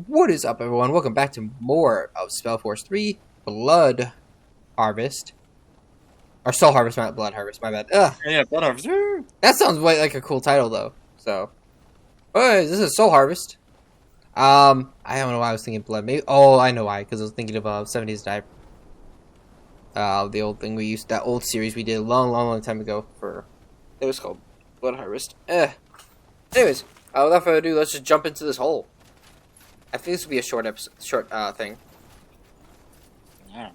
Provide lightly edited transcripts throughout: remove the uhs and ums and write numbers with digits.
What is up, everyone? Welcome back to more of SpellForce 3 Blood Harvest. Or Soul Harvest, not Blood Harvest, my bad. Ugh. Yeah, Blood Harvest. That sounds like a cool title, though. So, this is Soul Harvest. I don't know why I was thinking Blood. Maybe. Oh, I know why. Because I was thinking of 7 Days to Die. The old thing we used, that old series we did a long time ago for. It was called Blood Harvest. Anyways, without further ado, let's just jump into this hole. I think this will be a short thing. Yeah.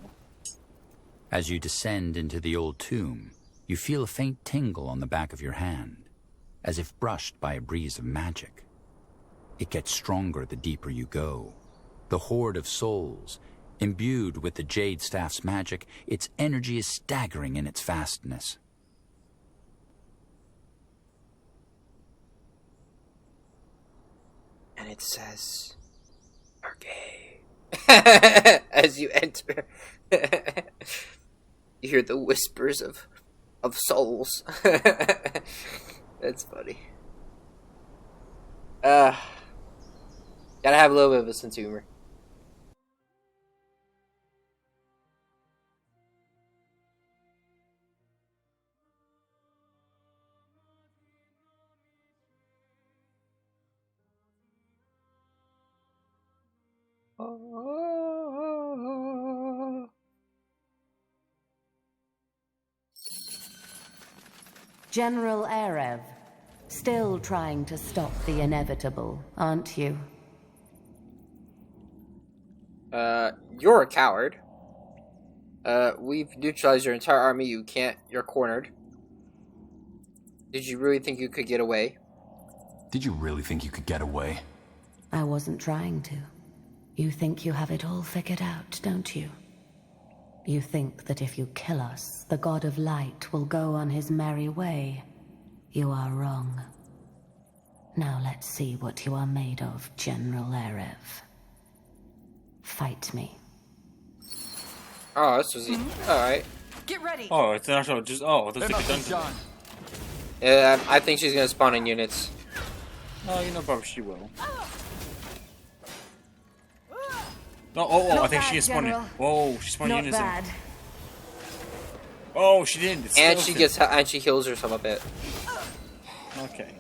As you descend into the old tomb, you feel a faint tingle on the back of your hand, as if brushed by a breeze of magic. It gets stronger the deeper you go. The horde of souls, imbued with the Jade Staff's magic, its energy is staggering in its vastness. And it says, "Are gay." As you enter, you hear the whispers of souls. That's funny. Gotta have a little bit of a sense of humor. General Erev, still trying to stop the inevitable, aren't you? You're a coward. We've neutralized your entire army. You're cornered. Did you really think you could get away? Did you really think you could get away? I wasn't trying to. You think you have it all figured out, don't you? You think that if you kill us, the God of Light will go on his merry way. You are wrong. Now let's see what you are made of, General Erev. Fight me. Oh, this was easy. Alright. Get ready. Oh, it's actually just. Oh, that's like a dungeon. Yeah, I think she's gonna spawn in units. Oh, you know, probably she will. No, I think she is spawning. Whoa, she's spawning units. Not bad. Oh, she didn't. It's And skeleton. she heals herself a bit. Okay.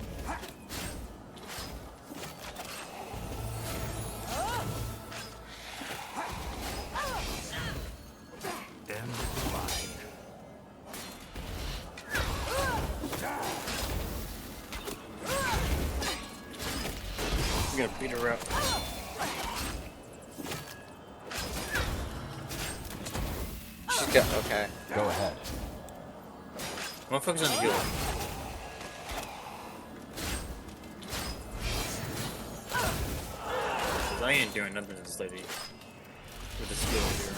We gotta beat her up. She's got okay. Go ahead. Motherfucker's on the heal. Cause I ain't doing nothing to this lady with the skill here.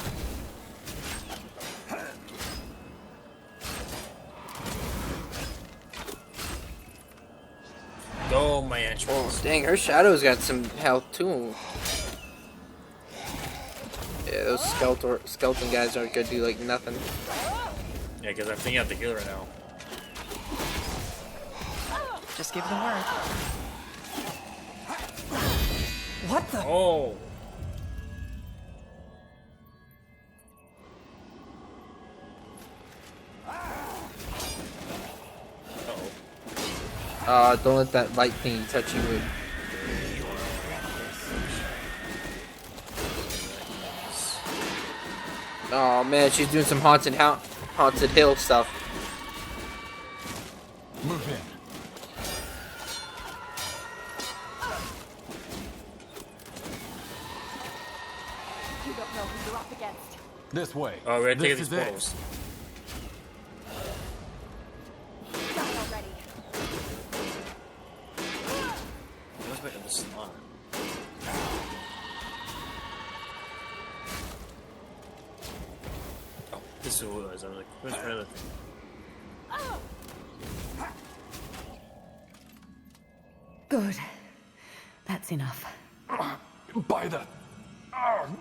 Oh man, Oh, dang, her shadow's got some health too. Yeah, those skeleton guys aren't gonna do like nothing. Yeah, because I think I have to heal right now. Just give it a word. What the? Oh! Don't let that light thing touch you. Oh man, she's doing some haunted hill stuff. Move in. You don't know who you're up against. This way. Oh, we're taking This these is it. portals. Got it already. Let's wait on the slot. Oh, this is what it was. I was like, where's my other thing? Good. That's enough. By the...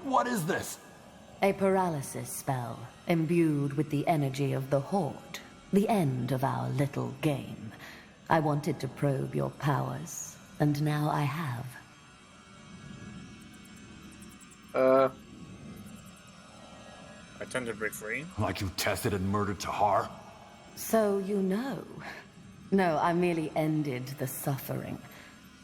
what is this? A paralysis spell, imbued with the energy of the Horde. The end of our little game. I wanted to probe your powers, and now I have. I tend to break free. Like you tested and murdered Tahar? So you know. No, I merely ended the suffering.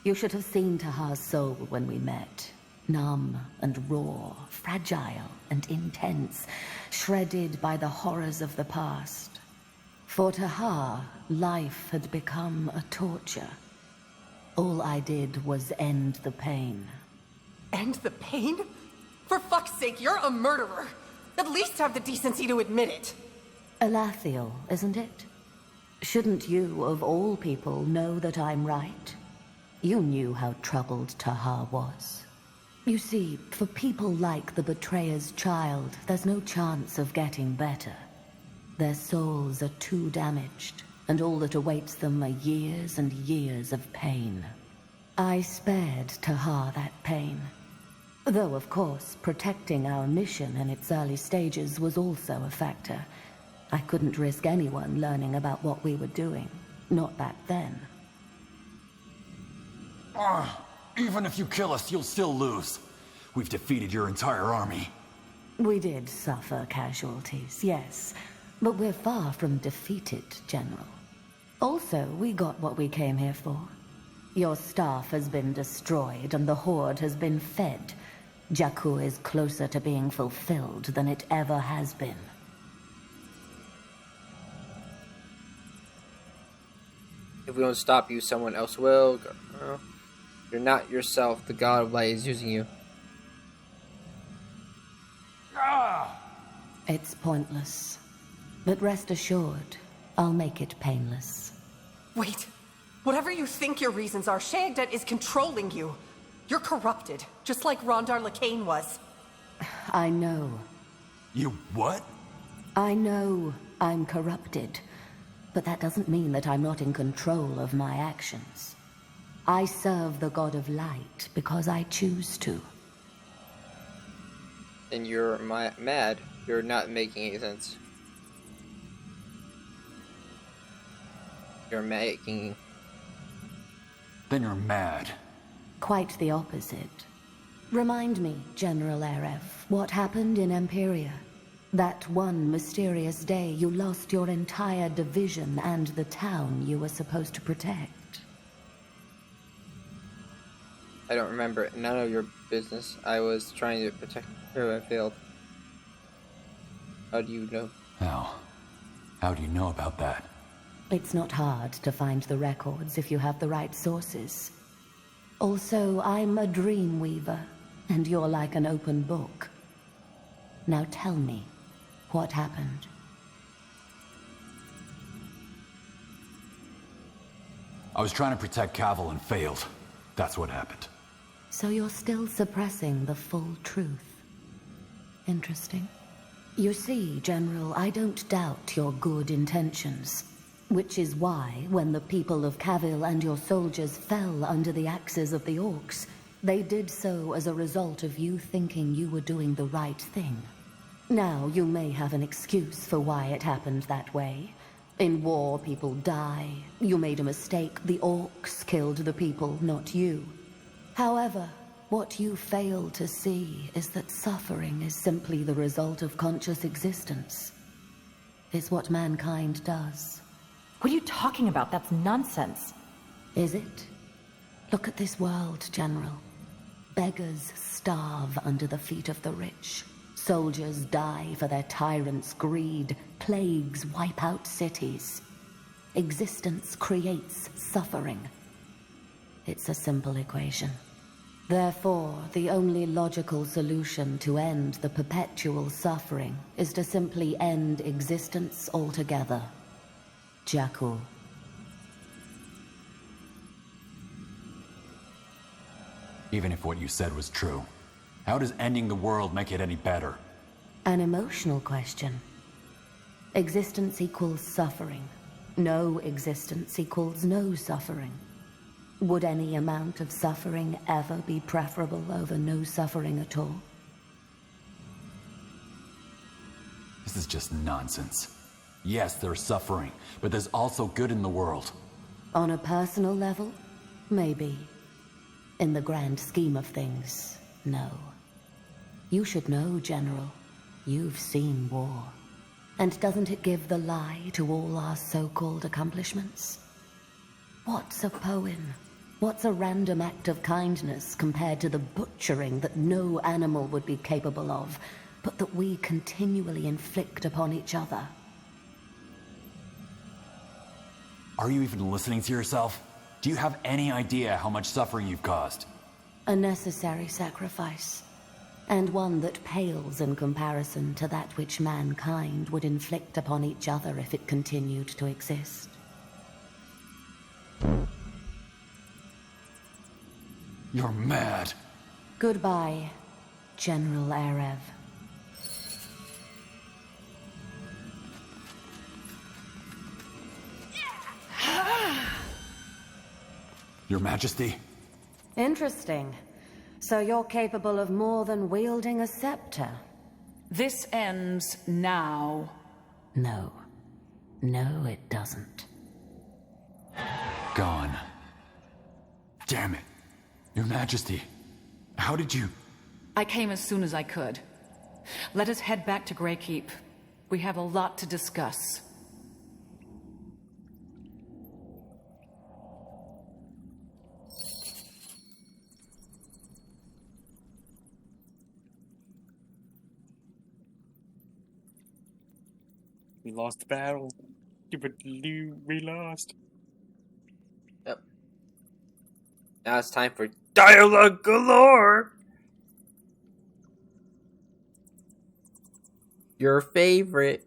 You should have seen Tahar's soul when we met. Numb and raw, fragile and intense, shredded by the horrors of the past. For Tahar, life had become a torture. All I did was end the pain. End the pain? For fuck's sake, you're a murderer. At least have the decency to admit it. Alathiel, isn't it? Shouldn't you, of all people, know that I'm right? You knew how troubled Tahar was. You see, for people like the betrayer's child, there's no chance of getting better. Their souls are too damaged, and all that awaits them are years and years of pain. I spared Tahar that pain. Though, of course, protecting our mission in its early stages was also a factor. I couldn't risk anyone learning about what we were doing. Not back then. Even if you kill us, you'll still lose. We've defeated your entire army. We did suffer casualties, yes. But we're far from defeated, General. Also, we got what we came here for. Your staff has been destroyed and the Horde has been fed. Jakku is closer to being fulfilled than it ever has been. If we don't stop you, someone else will. You're not yourself. The God of Light is using you. It's pointless. But rest assured, I'll make it painless. Wait. Whatever you think your reasons are, Shagdet is controlling you. You're corrupted, just like Rondar Lacane was. I know. You what? I know I'm corrupted. But that doesn't mean that I'm not in control of my actions. I serve the God of Light because I choose to. And you're mad. You're not making any sense. You're making... Then you're mad. Quite the opposite. Remind me, General Aref, what happened in Empiria? That one mysterious day you lost your entire division and the town you were supposed to protect. I don't remember. None of your business. I was trying to protect her. I failed. How do you know? How do you know about that? It's not hard to find the records if you have the right sources. Also, I'm a dream weaver, and you're like an open book. Now tell me, what happened? I was trying to protect Cavil and failed. That's what happened. So you're still suppressing the full truth. Interesting. You see, General, I don't doubt your good intentions. Which is why, when the people of Cavil and your soldiers fell under the axes of the Orcs, they did so as a result of you thinking you were doing the right thing. Now, you may have an excuse for why it happened that way. In war, people die. You made a mistake. The Orcs killed the people, not you. However, what you fail to see is that suffering is simply the result of conscious existence. It's what mankind does. What are you talking about? That's nonsense. Is it? Look at this world, General. Beggars starve under the feet of the rich. Soldiers die for their tyrants' greed. Plagues wipe out cities. Existence creates suffering. It's a simple equation. Therefore, the only logical solution to end the perpetual suffering is to simply end existence altogether. Jakku. Even if what you said was true, how does ending the world make it any better? An emotional question. Existence equals suffering. No existence equals no suffering. Would any amount of suffering ever be preferable over no suffering at all? This is just nonsense. Yes, there's suffering, but there's also good in the world. On a personal level, maybe. In the grand scheme of things, no. You should know, General. You've seen war. And doesn't it give the lie to all our so-called accomplishments? What's a poem? What's a random act of kindness compared to the butchering that no animal would be capable of, but that we continually inflict upon each other? Are you even listening to yourself? Do you have any idea how much suffering you've caused? A necessary sacrifice, and one that pales in comparison to that which mankind would inflict upon each other if it continued to exist. You're mad. Goodbye, General Arev. Your Majesty. Interesting. So you're capable of more than wielding a scepter? This ends now. No. No, it doesn't. Gone. Damn it. Your Majesty. How did you... I came as soon as I could. Let us head back to Greykeep. We have a lot to discuss. We lost the battle. We lost. Yep. Now it's time for Dialog galore! Your favorite.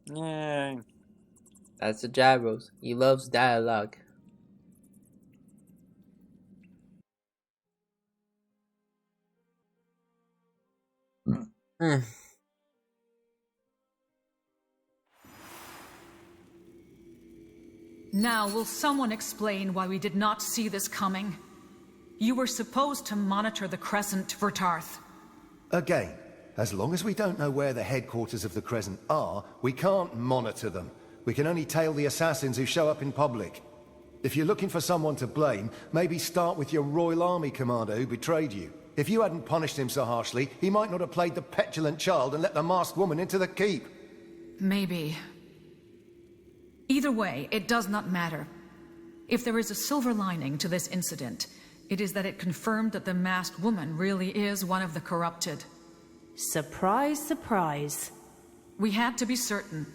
Yay. That's the Gyros. He loves dialogue. Now, will someone explain why we did not see this coming? You were supposed to monitor the Crescent, Vertarth. Again, as long as we don't know where the headquarters of the Crescent are, we can't monitor them. We can only tail the assassins who show up in public. If you're looking for someone to blame, maybe start with your Royal Army commander who betrayed you. If you hadn't punished him so harshly, he might not have played the petulant child and let the masked woman into the keep. Maybe. Either way, it does not matter. If there is a silver lining to this incident, it is that it confirmed that the masked woman really is one of the corrupted. Surprise, surprise. We had to be certain.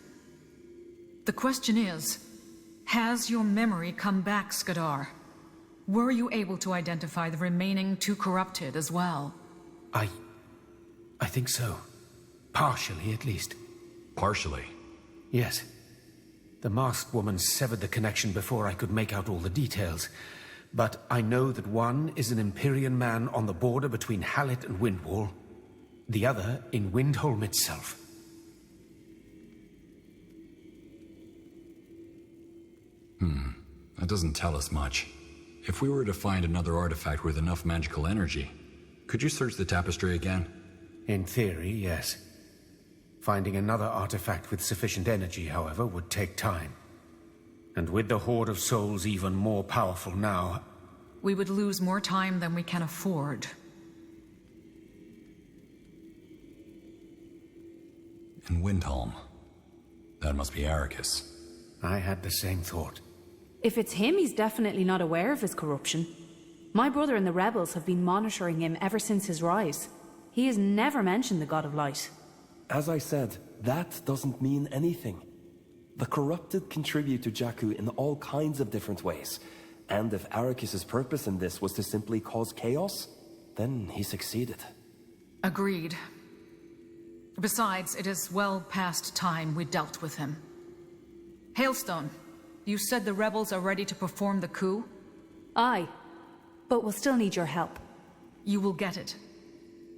The question is, has your memory come back, Skadar? Were you able to identify the remaining two corrupted as well? I think so. Partially, at least. Partially? Yes. The masked woman severed the connection before I could make out all the details. But I know that one is an Empyrean man on the border between Hallett and Windwall. The other in Windholm itself. That doesn't tell us much. If we were to find another artifact with enough magical energy, could you search the tapestry again? In theory, yes. Finding another artifact with sufficient energy, however, would take time. And with the Horde of Souls even more powerful now... We would lose more time than we can afford. In Windholm. That must be Arrakis. I had the same thought. If it's him, he's definitely not aware of his corruption. My brother and the rebels have been monitoring him ever since his rise. He has never mentioned the God of Light. As I said, that doesn't mean anything. The corrupted contribute to Jakku in all kinds of different ways. And if Arrakis' purpose in this was to simply cause chaos, then he succeeded. Agreed. Besides, it is well past time we dealt with him. Hailstone, you said the rebels are ready to perform the coup? Aye, but we'll still need your help. You will get it.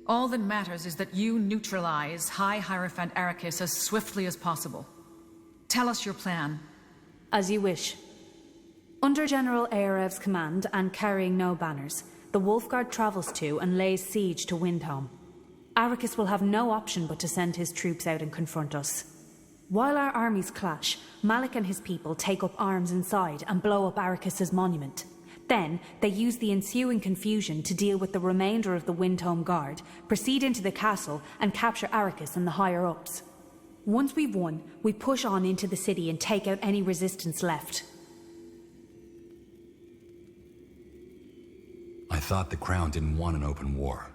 All that matters is that you neutralize High Hierophant Arrakis as swiftly as possible. Tell us your plan. As you wish. Under General Aerev's command and carrying no banners, the Wolfguard travels to and lays siege to Windhelm. Arrakis will have no option but to send his troops out and confront us. While our armies clash, Malik and his people take up arms inside and blow up Arrakis' monument. Then, they use the ensuing confusion to deal with the remainder of the Windhome Guard, proceed into the castle, and capture Arrakis and the higher-ups. Once we've won, we push on into the city and take out any resistance left. I thought the Crown didn't want an open war.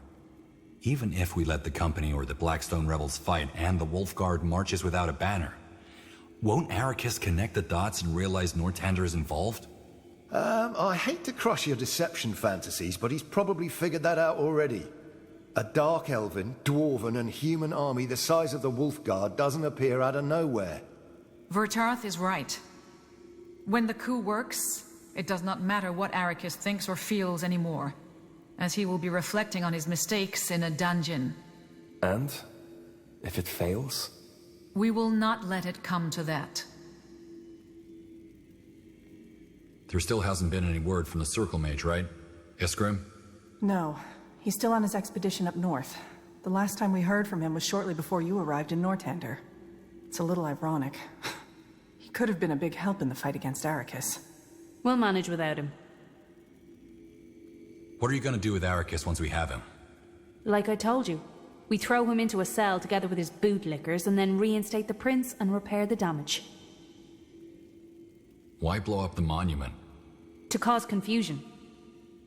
Even if we let the Company or the Blackstone rebels fight and the Wolfguard marches without a banner, won't Arrakis connect the dots and realize Northander is involved? I hate to crush your deception fantasies, but he's probably figured that out already. A dark elven, dwarven, and human army the size of the Wolfguard doesn't appear out of nowhere. Vertarth is right. When the coup works, it does not matter what Arrakis thinks or feels anymore, as he will be reflecting on his mistakes in a dungeon. And if it fails? We will not let it come to that. There still hasn't been any word from the Circle Mage, right? Iskrim? No. He's still on his expedition up north. The last time we heard from him was shortly before you arrived in Northander. It's a little ironic. He could have been a big help in the fight against Arrakis. We'll manage without him. What are you gonna do with Arrakis once we have him? Like I told you, we throw him into a cell together with his bootlickers and then reinstate the prince and repair the damage. Why blow up the monument? To cause confusion.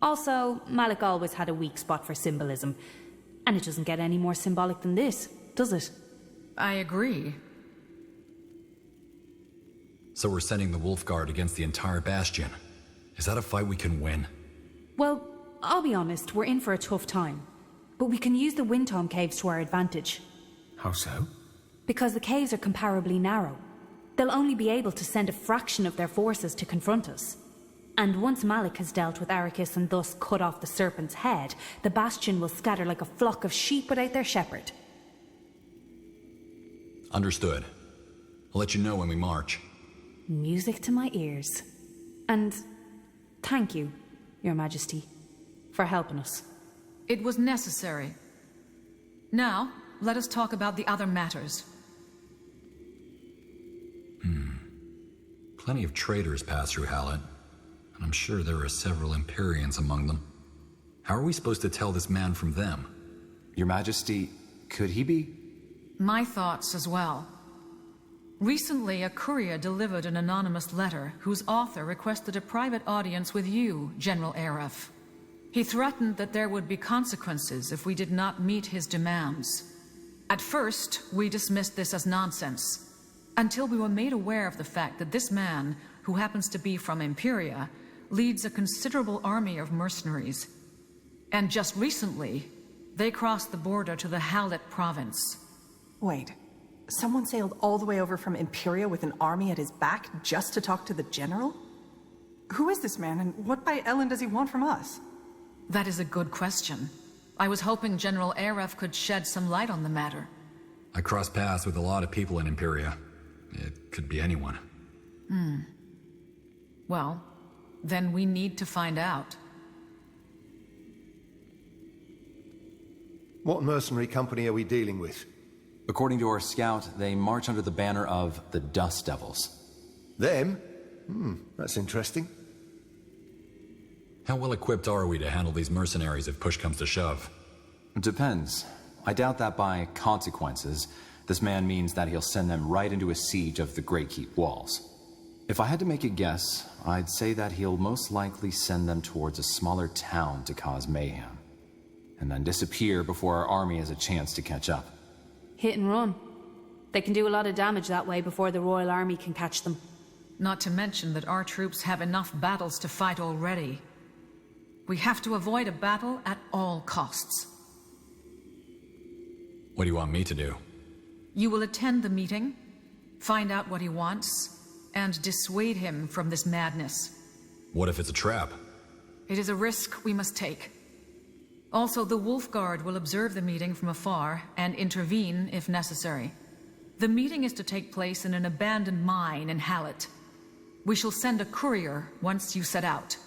Also, Malik always had a weak spot for symbolism, and it doesn't get any more symbolic than this, does it? I agree. So we're sending the Wolfguard against the entire Bastion. Is that a fight we can win? Well, I'll be honest, we're in for a tough time. But we can use the Windhome Caves to our advantage. How so? Because the caves are comparably narrow. They'll only be able to send a fraction of their forces to confront us. And once Malik has dealt with Arrakis and thus cut off the Serpent's head, the Bastion will scatter like a flock of sheep without their shepherd. Understood. I'll let you know when we march. Music to my ears. And thank you, Your Majesty, for helping us. It was necessary. Now, let us talk about the other matters. Plenty of traitors pass through Hallett, and I'm sure there are several Empyreans among them. How are we supposed to tell this man from them? Your Majesty, could he be? My thoughts as well. Recently, a courier delivered an anonymous letter whose author requested a private audience with you, General Aref. He threatened that there would be consequences if we did not meet his demands. At first, we dismissed this as nonsense, until we were made aware of the fact that this man, who happens to be from Imperia, leads a considerable army of mercenaries. And just recently, they crossed the border to the Hallett province. Wait, someone sailed all the way over from Imperia with an army at his back just to talk to the general? Who is this man, and what by Ellen does he want from us? That is a good question. I was hoping General Aref could shed some light on the matter. I cross paths with a lot of people in Imperia. It could be anyone. Well, then we need to find out. What mercenary company are we dealing with? According to our scout, they march under the banner of the Dust Devils. Them? That's interesting. How well equipped are we to handle these mercenaries if push comes to shove? Depends. I doubt that by consequences, this man means that he'll send them right into a siege of the Great Keep walls. If I had to make a guess, I'd say that he'll most likely send them towards a smaller town to cause mayhem, and then disappear before our army has a chance to catch up. Hit and run. They can do a lot of damage that way before the Royal Army can catch them. Not to mention that our troops have enough battles to fight already. We have to avoid a battle at all costs. What do you want me to do? You will attend the meeting, find out what he wants, and dissuade him from this madness. What if it's a trap? It is a risk we must take. Also, the Wolfguard will observe the meeting from afar and intervene if necessary. The meeting is to take place in an abandoned mine in Hallett. We shall send a courier once you set out.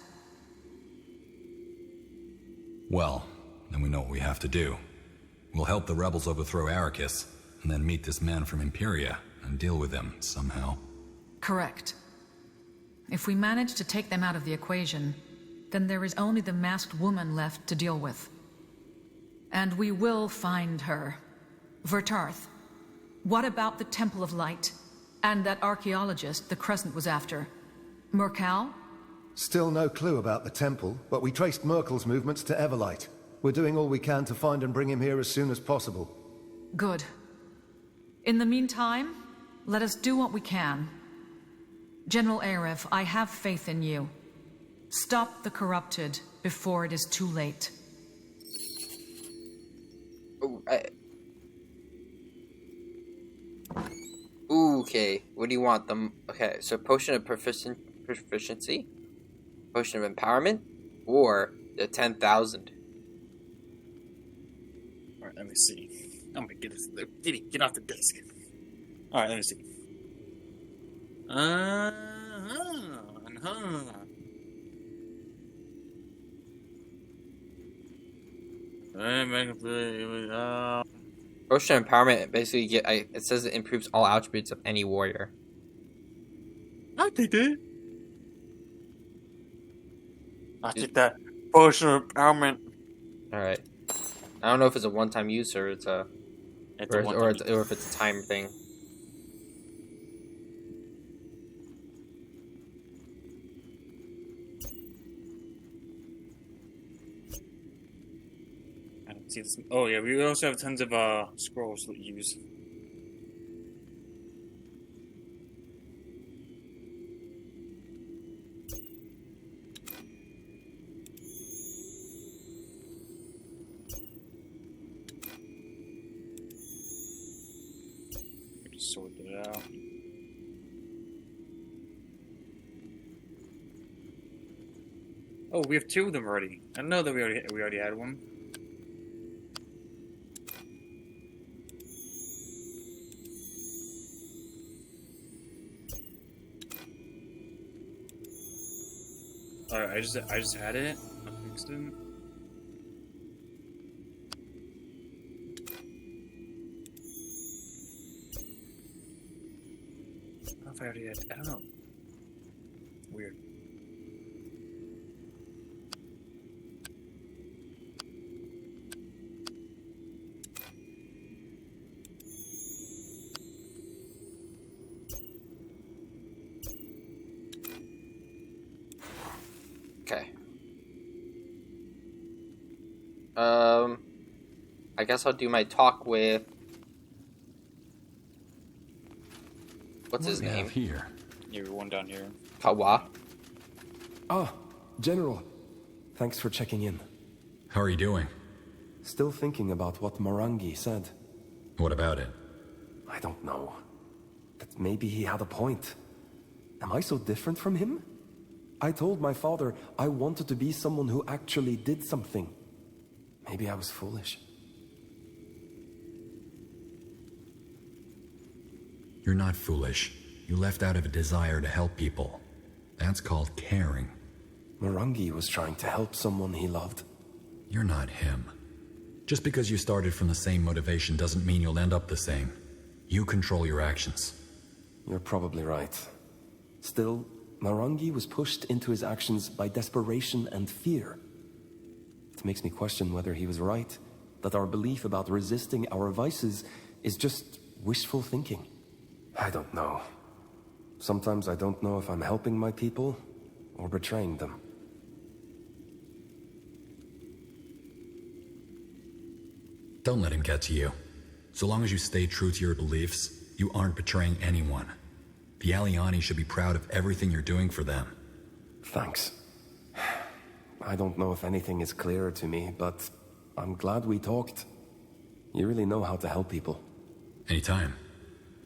Well, then we know what we have to do. We'll help the rebels overthrow Arrakis, and then meet this man from Imperia and deal with him somehow. Correct. If we manage to take them out of the equation, then there is only the masked woman left to deal with. And we will find her. Vertarth, what about the Temple of Light? And that archaeologist the Crescent was after? Murkal? Still no clue about the temple, but we traced Merkel's movements to Everlight. We're doing all we can to find and bring him here as soon as possible. Good. In the meantime, let us do what we can. General Arev, I have faith in you. Stop the corrupted before it is too late. Okay, what do you want them? Okay, so potion of proficiency, potion of empowerment, or the 10,000. All right, let me see. Oh my goodness, Diddy, get off the desk. All right, let me see. Potion of empowerment basically it says it improves all attributes of any warrior. I take that. I take that. Potion of empowerment. All right. I don't know if it's a one-time use or it's a, or if it's a time thing. I don't see this. Oh yeah, we also have tons of scrolls to use. Sort it out. Oh, we have two of them already. I know that we already had one. All right, I just had it. I fixed it. I already had, I don't know. Weird. Okay. I guess I'll do my talk with. What's his name? Here. Yeah, one down here. Kawa. Ah, General. Thanks for checking in. How are you doing? Still thinking about what Morangi said. What about it? I don't know. But maybe he had a point. Am I so different from him? I told my father I wanted to be someone who actually did something. Maybe I was foolish. You're not foolish. You left out of a desire to help people. That's called caring. Morangi was trying to help someone he loved. You're not him. Just because you started from the same motivation doesn't mean you'll end up the same. You control your actions. You're probably right. Still, Morangi was pushed into his actions by desperation and fear. It makes me question whether he was right, that our belief about resisting our vices is just wishful thinking. I don't know. Sometimes I don't know if I'm helping my people or betraying them. Don't let him get to you. So long as you stay true to your beliefs, you aren't betraying anyone. The Aliani should be proud of everything you're doing for them. Thanks. I don't know if anything is clearer to me, but I'm glad we talked. You really know how to help people. Anytime.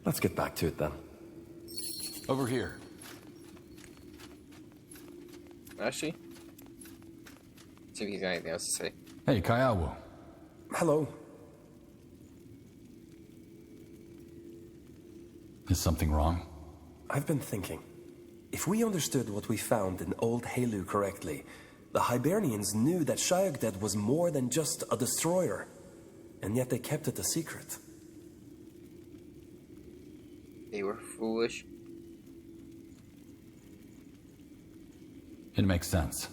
Let's get back to it then. Over here. Actually, see if he's got anything else to say. Hey, Kaiawo. Hello. Is something wrong? I've been thinking. If we understood what we found in Old Halu correctly, the Hibernians knew that Shayagdad was more than just a destroyer, and yet they kept it a secret. They were foolish. It makes sense.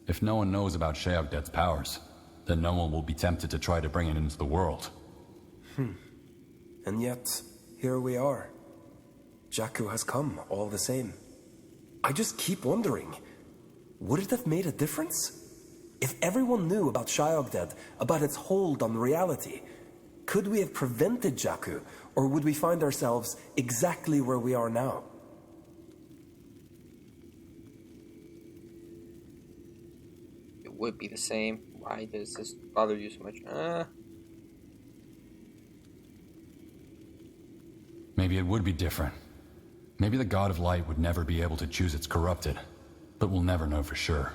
If no one knows about Sheogdet's powers, then no one will be tempted to try to bring it into the world. And yet, here we are. Jakku has come, all the same. I just keep wondering, would it have made a difference? If everyone knew about Sheogdet, about its hold on reality, could we have prevented Jakku, or would we find ourselves exactly where we are now? It would be the same. Why does this bother you so much? Maybe it would be different. Maybe the God of Light would never be able to choose its corrupted, but we'll never know for sure.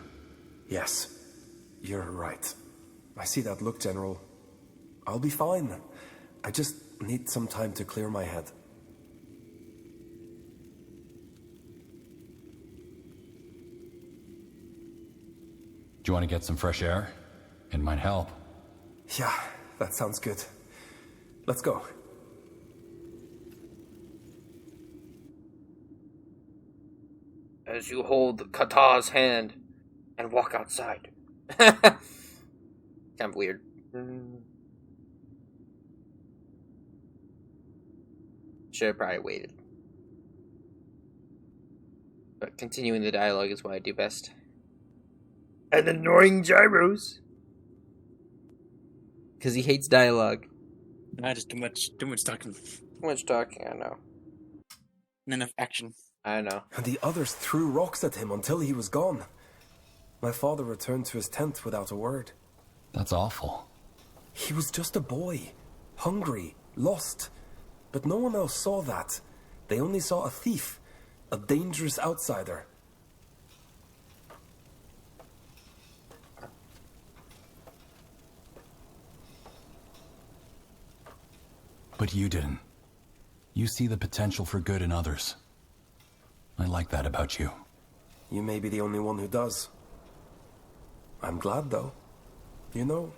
Yes, you're right. I see that look, General. I'll be fine. I just need some time to clear my head. Do you want to get some fresh air? It might help. Yeah, that sounds good. Let's go. As you hold Kata's hand and walk outside. Kind of weird. Should have probably waited. But continuing the dialogue is what I do best. And annoying gyros. Because he hates dialogue. Not just too much talking. Too much talking, I know. Not enough action. I know. And the others threw rocks at him until he was gone. My father returned to his tent without a word. That's awful. He was just a boy. Hungry. Lost. But no one else saw that. They only saw a thief. A dangerous outsider. But you didn't. You see the potential for good in others. I like that about you. You may be the only one who does. I'm glad, though. You know,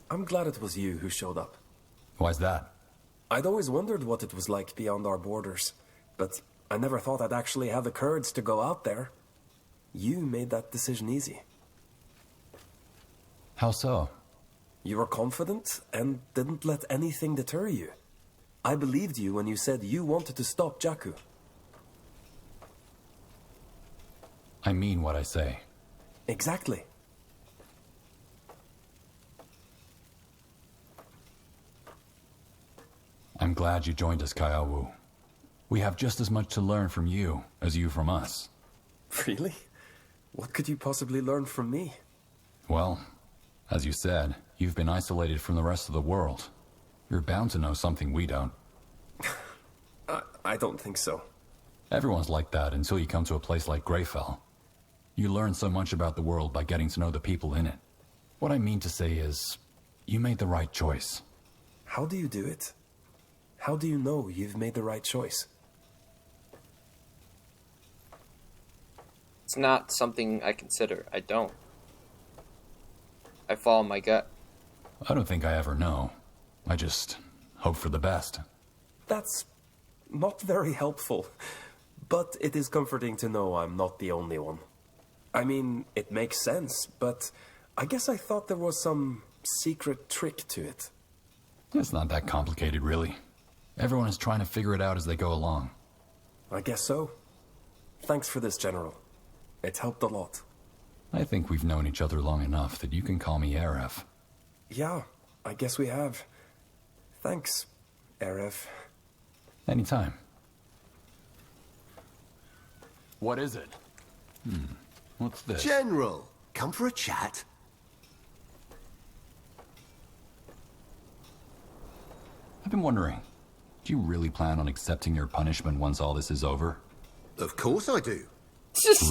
I'm glad it was you who showed up. Why's that? I'd always wondered what it was like beyond our borders, but I never thought I'd actually have the courage to go out there. You made that decision easy. How so? You were confident and didn't let anything deter you. I believed you when you said you wanted to stop Jakku. I mean what I say. Exactly. I'm glad you joined us, Kaiawu. We have just as much to learn from you as you from us. Really? What could you possibly learn from me? Well, as you said, you've been isolated from the rest of the world. You're bound to know something we don't. I don't think so. Everyone's like that until you come to a place like Greyfell. You learn so much about the world by getting to know the people in it. What I mean to say is, you made the right choice. How do you do it? How do you know you've made the right choice? It's not something I consider. I don't. I follow my gut. I don't think I ever know. I just hope for the best. That's not very helpful, but it is comforting to know I'm not the only one. I mean, it makes sense, but I guess I thought there was some secret trick to it. It's not that complicated, really. Everyone is trying to figure it out as they go along. I guess so. Thanks for this, General. It helped a lot. I think we've known each other long enough that you can call me Aref. Yeah, I guess we have. Thanks, Aref. Anytime. What is it? What's this? General, come for a chat? I've been wondering, do you really plan on accepting your punishment once all this is over? Of course I do.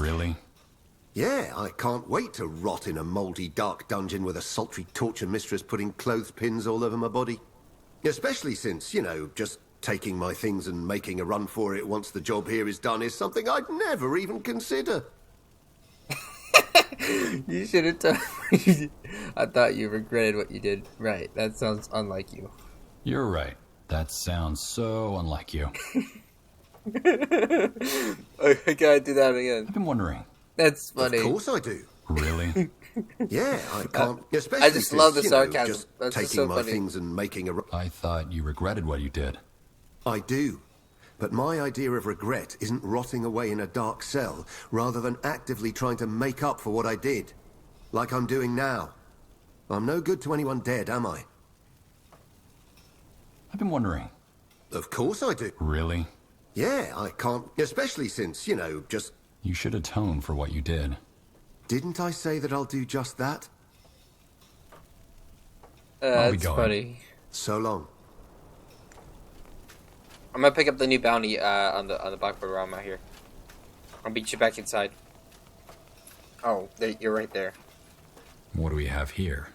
Really? Yeah, I can't wait to rot in a mouldy, dark dungeon with a sultry torture mistress putting clothespins all over my body. Especially since, you know, just taking my things and making a run for it once the job here is done is something I'd never even consider. You should have told me. I thought you regretted what you did. Right, that sounds unlike you. You're right. That sounds so unlike you. I gotta do that again. I've been wondering. That's funny. Of course I do. Really? Yeah, I can't. Especially I just love the since, you know, sarcasm. just That's just taking so my funny. things and making a. I thought you regretted what you did. I do. But my idea of regret isn't rotting away in a dark cell, rather than actively trying to make up for what I did. Like I'm doing now. I'm no good to anyone dead, am I? I've been wondering. Of course I do. Really? Yeah, I can't. Especially since, you know, just. You should atone for what you did. Didn't I say that I'll do just that? I'll be That's going. funny. So long. I'm gonna pick up the new bounty on the blackboard where I'm out here. I'll beat you back inside. Oh, you're right there. What do we have here?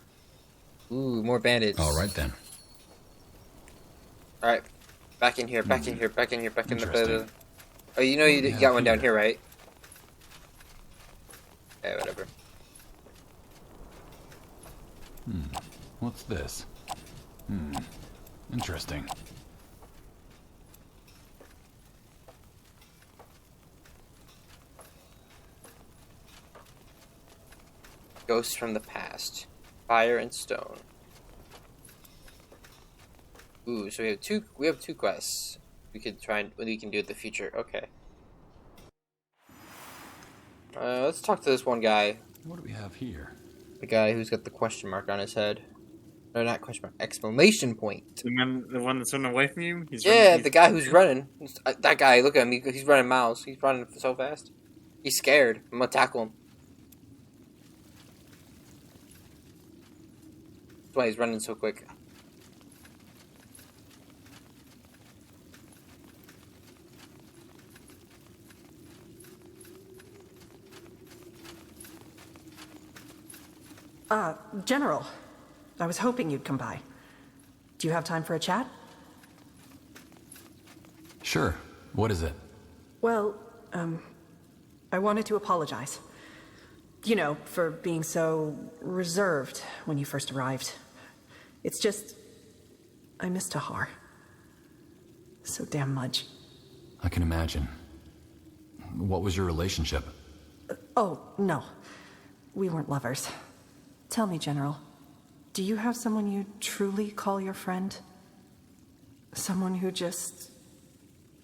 Ooh, more bandits. All right then. All right, back in here, back in here, back in here, back in the. Interesting. Oh, you know you Yeah, got one down here. here, right? Yeah, whatever. What's this? Interesting. Ghosts from the past, fire and stone. Ooh, so we have two quests. We could try and we can do in the future. Okay. Let's talk to this one guy. What do we have here? The guy who's got the question mark on his head. No, not question mark. Exclamation point. The one that's running away from you? Yeah, the guy who's running. That guy, look at him. He's running miles. He's running so fast. He's scared. I'm gonna tackle him. That's why he's running so quick. General, I was hoping you'd come by. Do you have time for a chat? Sure. What is it? Well, I wanted to apologize. You know, for being so reserved when you first arrived. It's just, I miss Tahar. So damn much. I can imagine. What was your relationship? Oh, no. We weren't lovers. Tell me, General, do you have someone you truly call your friend? Someone who just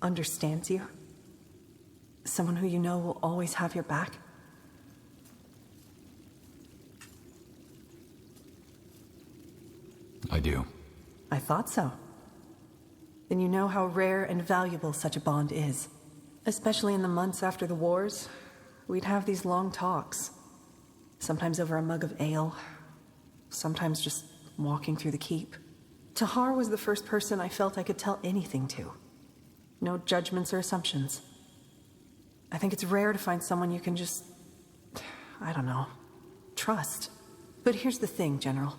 understands you? Someone who you know will always have your back? I do. I thought so. Then you know how rare and valuable such a bond is. Especially in the months after the wars, we'd have these long talks. Sometimes over a mug of ale. Sometimes just walking through the keep. Tahar was the first person I felt I could tell anything to. No judgments or assumptions. I think it's rare to find someone you can just, I don't know, trust. But here's the thing, General.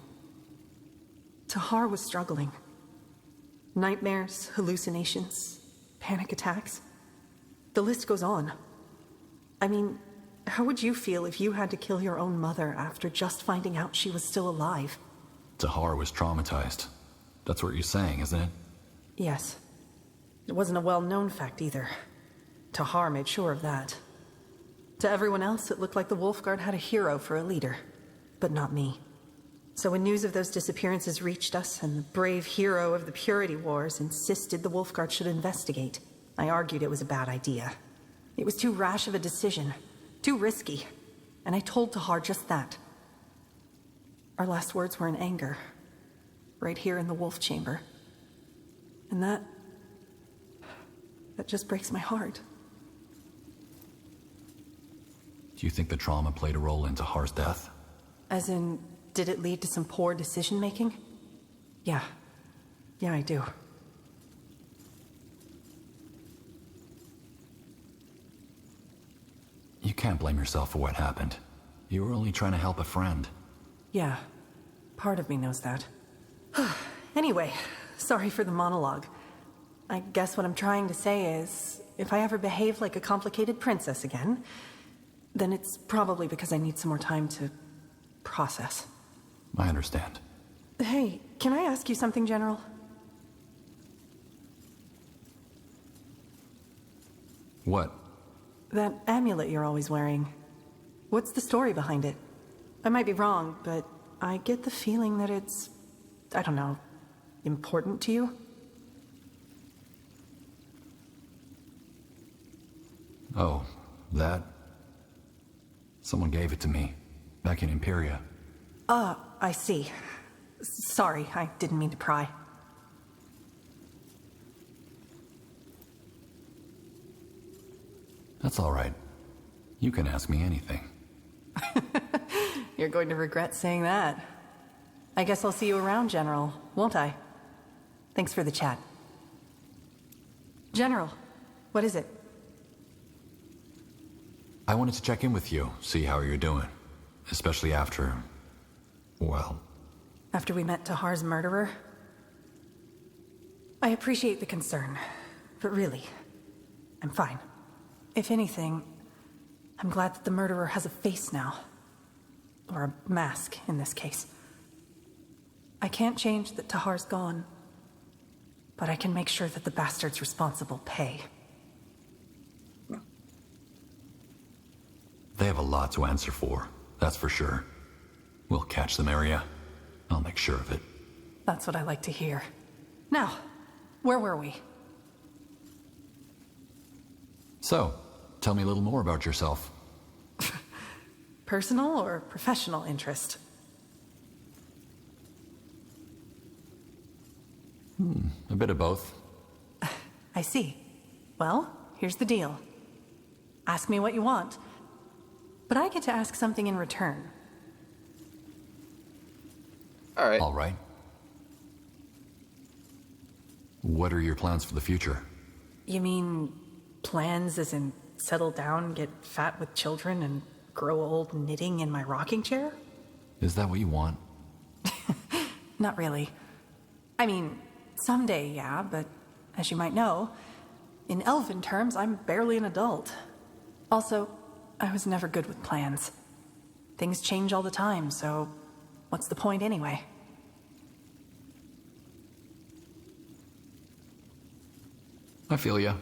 Tahar was struggling. Nightmares, hallucinations, panic attacks. The list goes on. I mean, how would you feel if you had to kill your own mother after just finding out she was still alive? Tahar was traumatized. That's what you're saying, isn't it? Yes. It wasn't a well-known fact either. Tahar made sure of that. To everyone else, it looked like the Wolfguard had a hero for a leader. But not me. So when news of those disappearances reached us, and the brave hero of the Purity Wars insisted the Wolfguard should investigate, I argued it was a bad idea. It was too rash of a decision. Too risky. And I told Tahar just that. Our last words were in anger. Right here in the Wolf Chamber. And that just breaks my heart. Do you think the trauma played a role in Tahar's death? As in, did it lead to some poor decision-making? Yeah. Yeah, I do. You can't blame yourself for what happened. You were only trying to help a friend. Yeah. Part of me knows that. Anyway, sorry for the monologue. I guess what I'm trying to say is, if I ever behave like a complicated princess again, then it's probably because I need some more time to process. I understand. Hey, can I ask you something, General? What? That amulet you're always wearing. What's the story behind it? I might be wrong, but I get the feeling that it's, I don't know, important to you. Oh, that? Someone gave it to me, back in Imperia. I see. Sorry, I didn't mean to pry. That's all right. You can ask me anything. You're going to regret saying that. I guess I'll see you around, General, won't I? Thanks for the chat. General, what is it? I wanted to check in with you, see how you're doing. Especially after... well... After we met Tahar's murderer? I appreciate the concern, but really, I'm fine. If anything, I'm glad that the murderer has a face now. Or a mask, in this case. I can't change that Tahar's gone, but I can make sure that the bastards responsible pay. They have a lot to answer for, that's for sure. We'll catch them, Arya. I'll make sure of it. That's what I like to hear. Now, where were we? So, tell me a little more about yourself. Personal or professional interest? A bit of both. I see. Well, here's the deal. Ask me what you want, but I get to ask something in return. Alright. All right. What are your plans for the future? You mean plans as in settle down, get fat with children, and grow old knitting in my rocking chair? Is that what you want? Not really. I mean, someday, yeah, but as you might know, in elven terms, I'm barely an adult. Also, I was never good with plans. Things change all the time, so what's the point anyway? I feel ya.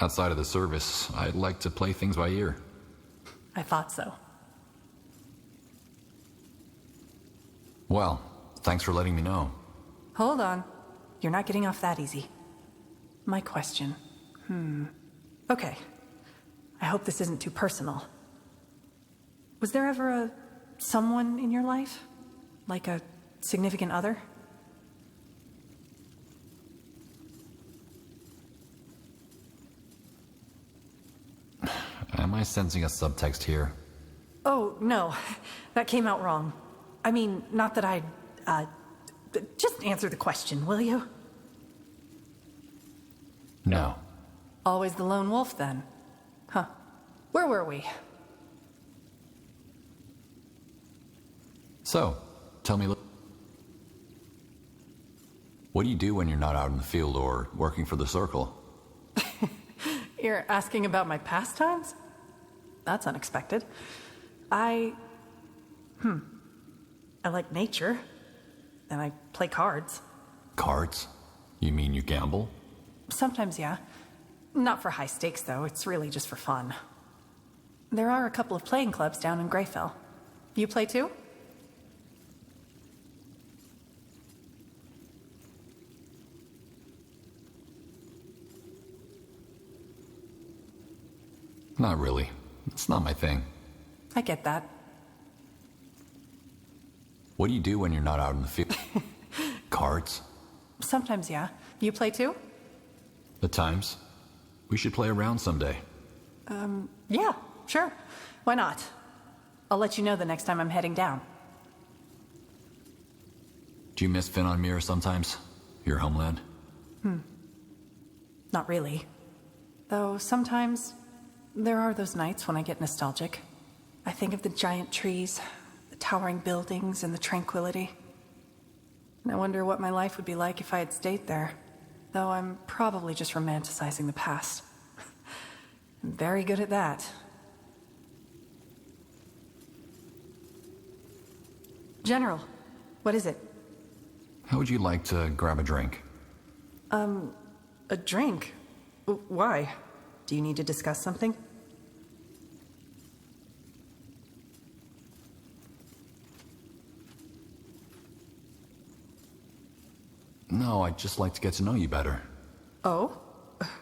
Outside of the service, I'd like to play things by ear. I thought so. Well, thanks for letting me know. Hold on. You're not getting off that easy. My question. Okay. I hope this isn't too personal. Was there ever a someone in your life? Like a significant other? Am I sensing a subtext here? Oh, no. That came out wrong. I mean, not that I'd, just answer the question, will you? No. Always the lone wolf, then. Huh. Where were we? So, tell me, what do you do when you're not out in the field or working for the Circle? You're asking about my pastimes? That's unexpected. I like nature. And I play cards. Cards? You mean you gamble? Sometimes, yeah. Not for high stakes, though. It's really just for fun. There are a couple of playing clubs down in Greyfell. You play too? Not really. It's not my thing. I get that. What do you do when you're not out in the field? Cards? Sometimes, yeah. You play too? At times. We should play around someday. Yeah, sure. Why not? I'll let you know the next time I'm heading down. Do you miss Finn on Mir sometimes? Your homeland? Not really. Though sometimes there are those nights when I get nostalgic. I think of the giant trees, the towering buildings, and the tranquility. And I wonder what my life would be like if I had stayed there. Though I'm probably just romanticizing the past. I'm very good at that. General, what is it? How would you like to grab a drink? A drink? Why? Do you need to discuss something? No, I'd just like to get to know you better. Oh?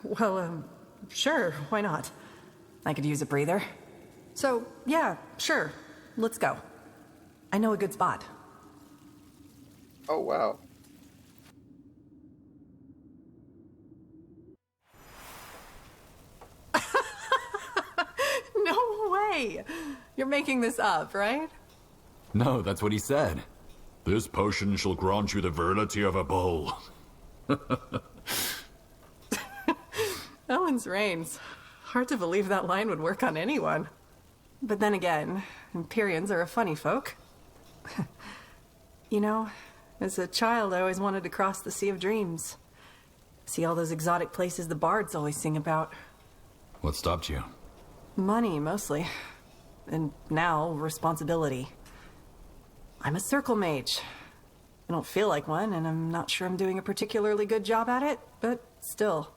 Well, sure, why not? I could use a breather. So, yeah, sure. Let's go. I know a good spot. Oh, wow. No way! You're making this up, right? No, that's what he said. This potion shall grant you the virility of a bull. Ellen's reigns. Hard to believe that line would work on anyone. But then again, Empyreans are a funny folk. You know, as a child I always wanted to cross the Sea of Dreams. See all those exotic places the bards always sing about. What stopped you? Money, mostly. And now, responsibility. I'm a circle mage. I don't feel like one, and I'm not sure I'm doing a particularly good job at it, but still.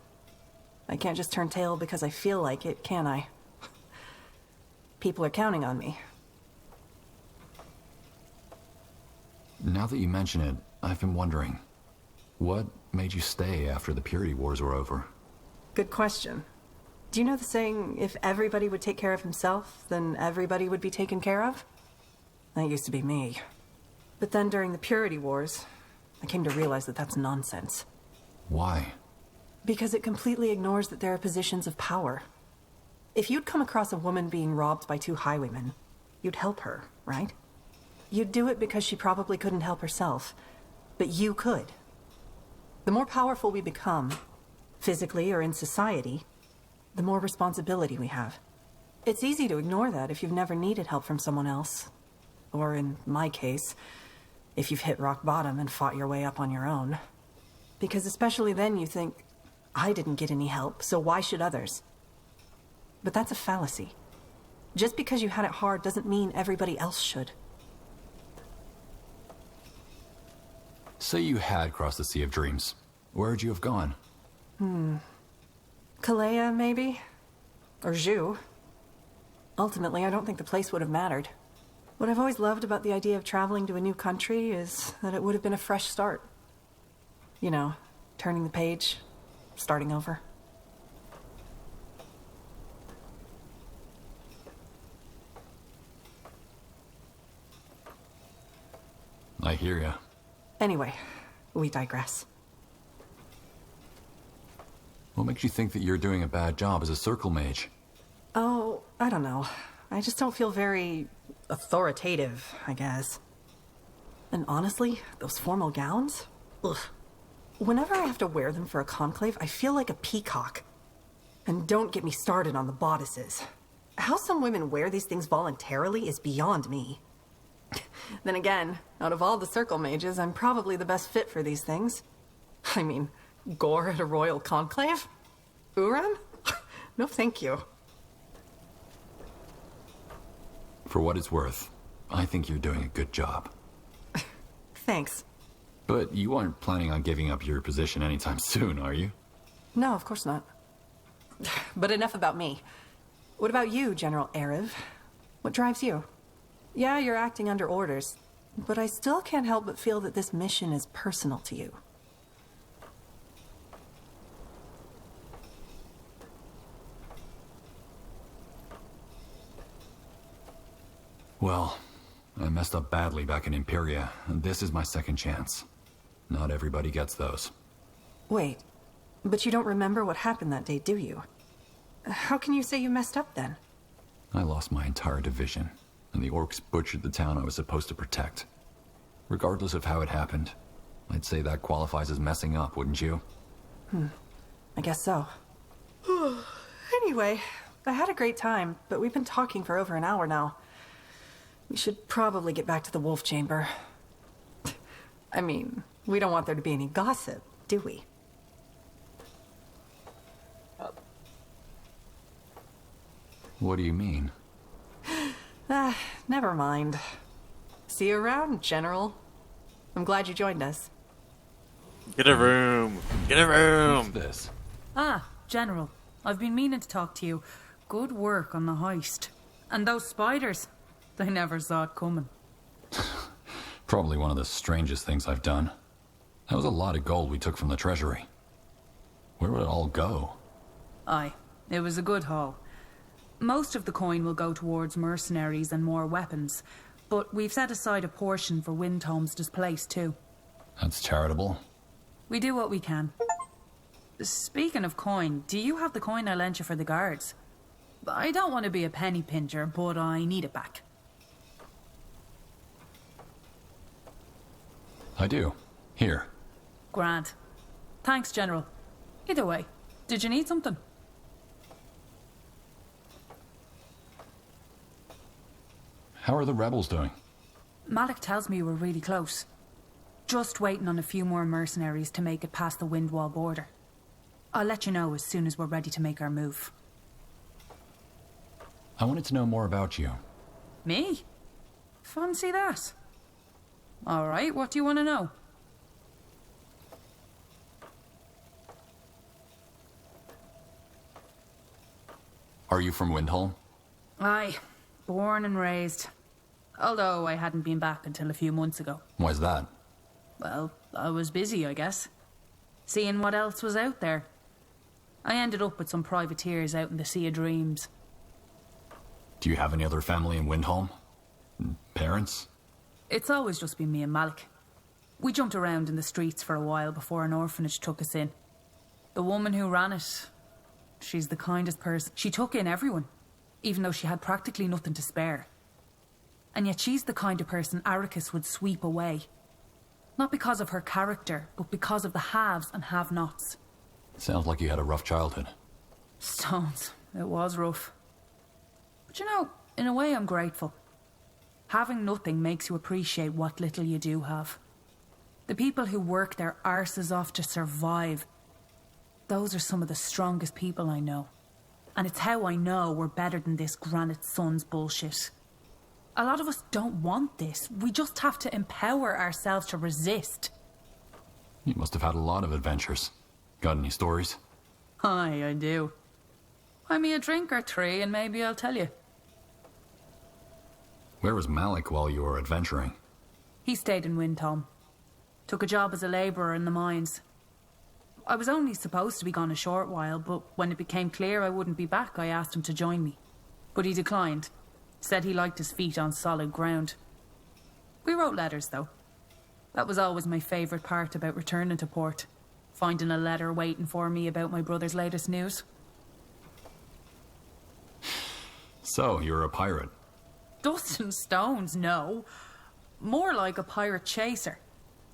I can't just turn tail because I feel like it, can I? People are counting on me. Now that you mention it, I've been wondering. What made you stay after the Purity Wars were over? Good question. Do you know the saying, if everybody would take care of himself, then everybody would be taken care of? That used to be me. But then during the Purity Wars, I came to realize that that's nonsense. Why? Because it completely ignores that there are positions of power. If you'd come across a woman being robbed by 2 highwaymen, you'd help her, right? You'd do it because she probably couldn't help herself, but you could. The more powerful we become, physically or in society, the more responsibility we have. It's easy to ignore that if you've never needed help from someone else. Or in my case, if you've hit rock bottom and fought your way up on your own. Because especially then you think, I didn't get any help, so why should others? But that's a fallacy. Just because you had it hard doesn't mean everybody else should. Say you had crossed the Sea of Dreams. Where would you have gone? Kalea, maybe? Or Zhu. Ultimately, I don't think the place would have mattered. What I've always loved about the idea of traveling to a new country is that it would have been a fresh start. You know, turning the page, starting over. I hear ya. Anyway, we digress. What makes you think that you're doing a bad job as a circle mage? Oh, I don't know. I just don't feel very authoritative, I guess. And honestly, those formal gowns? Ugh. Whenever I have to wear them for a conclave, I feel like a peacock. And don't get me started on the bodices. How some women wear these things voluntarily is beyond me. Then again, out of all the circle mages, I'm probably the best fit for these things. I mean, gore at a royal conclave? Uran? No thank you. For what it's worth, I think you're doing a good job. Thanks. But you aren't planning on giving up your position anytime soon, are you? No, of course not. But enough about me. What about you, General Erev? What drives you? Yeah, you're acting under orders, but I still can't help but feel that this mission is personal to you. Well, I messed up badly back in Imperia, and this is my second chance. Not everybody gets those. Wait, but you don't remember what happened that day, do you? How can you say you messed up then? I lost my entire division, and the orcs butchered the town I was supposed to protect. Regardless of how it happened, I'd say that qualifies as messing up, wouldn't you? I guess so. Anyway, I had a great time, but we've been talking for over an hour now. We should probably get back to the wolf chamber. I mean, we don't want there to be any gossip, do we? What do you mean? Never mind. See you around, General. I'm glad you joined us. Get a room. Get a room. What's this? Ah, General. I've been meaning to talk to you. Good work on the heist. And those spiders. They never saw it coming. Probably one of the strangest things I've done. That was a lot of gold we took from the treasury. Where would it all go? Aye, it was a good haul. Most of the coin will go towards mercenaries and more weapons, but we've set aside a portion for Windhome's displaced too. That's charitable. We do what we can. Speaking of coin, do you have the coin I lent you for the guards? I don't want to be a penny pincher, but I need it back. I do. Here. Grand. Thanks, General. Either way, did you need something? How are the rebels doing? Malik tells me we're really close. Just waiting on a few more mercenaries to make it past the Windwall border. I'll let you know as soon as we're ready to make our move. I wanted to know more about you. Me? Fancy that. Alright, what do you want to know? Are you from Windholm? Aye, born and raised. Although I hadn't been back until a few months ago. Why's that? Well, I was busy, I guess. Seeing what else was out there. I ended up with some privateers out in the Sea of Dreams. Do you have any other family in Windholm? Parents? It's always just been me and Malik. We jumped around in the streets for a while before an orphanage took us in. The woman who ran it, she's the kindest person. She took in everyone, even though she had practically nothing to spare. And yet she's the kind of person Arrakis would sweep away. Not because of her character, but because of the haves and have-nots. Sounds like you had a rough childhood. Stones. It was rough. But you know, in a way I'm grateful. Having nothing makes you appreciate what little you do have. The people who work their arses off to survive, those are some of the strongest people I know. And it's how I know we're better than this Granite Sun's bullshit. A lot of us don't want this. We just have to empower ourselves to resist. You must have had a lot of adventures. Got any stories? Aye, I do. Buy me a drink or three and maybe I'll tell you. Where was Malik while you were adventuring? He stayed in Windholm. Took a job as a labourer in the mines. I was only supposed to be gone a short while, but when it became clear I wouldn't be back, I asked him to join me. But he declined. Said he liked his feet on solid ground. We wrote letters, though. That was always my favourite part about returning to port. Finding a letter waiting for me about my brother's latest news. So, you're a pirate? Dust and stones, no. More like a pirate chaser.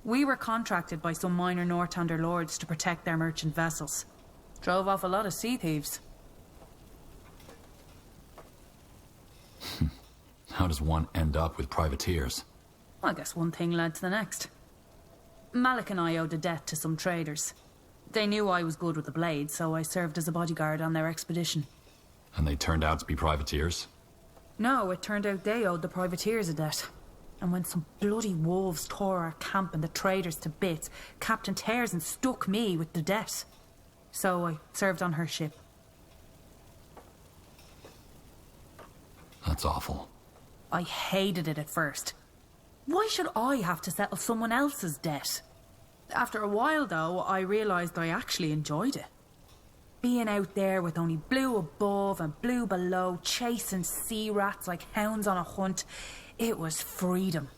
We were contracted by some minor Northander lords to protect their merchant vessels. Drove off a lot of sea thieves. How does one end up with privateers? I guess one thing led to the next. Malik and I owed a debt to some traders. They knew I was good with the blade, so I served as a bodyguard on their expedition. And they turned out to be privateers? No, it turned out they owed the privateers a debt. And when some bloody wolves tore our camp and the traders to bits, Captain Tairson stuck me with the debt. So I served on her ship. That's awful. I hated it at first. Why should I have to settle someone else's debt? After a while, though, I realised I actually enjoyed it. Being out there with only blue above and blue below, chasing sea rats like hounds on a hunt, it was freedom.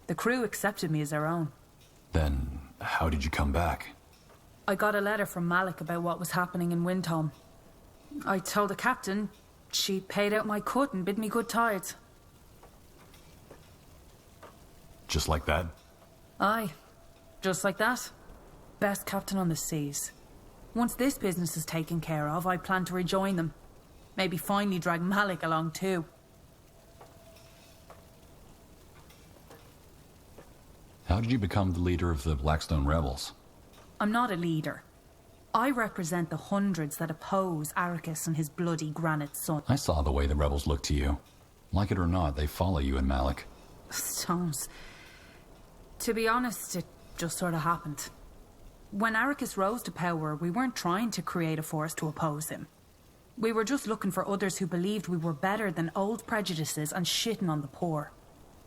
The crew accepted me as their own. Then, how did you come back? I got a letter from Malik about what was happening in Windholm. I told the captain. She paid out my cut and bid me good tides. Just like that? Aye. Just like that. Best captain on the seas. Once this business is taken care of, I plan to rejoin them. Maybe finally drag Malik along too. How did you become the leader of the Blackstone Rebels? I'm not a leader. I represent the hundreds that oppose Arrakis and his bloody Granite Sun. I saw the way the rebels look to you. Like it or not, they follow you and Malik. Stones. To be honest, it just sort of happened. When Arrakis rose to power, we weren't trying to create a force to oppose him. We were just looking for others who believed we were better than old prejudices and shitting on the poor.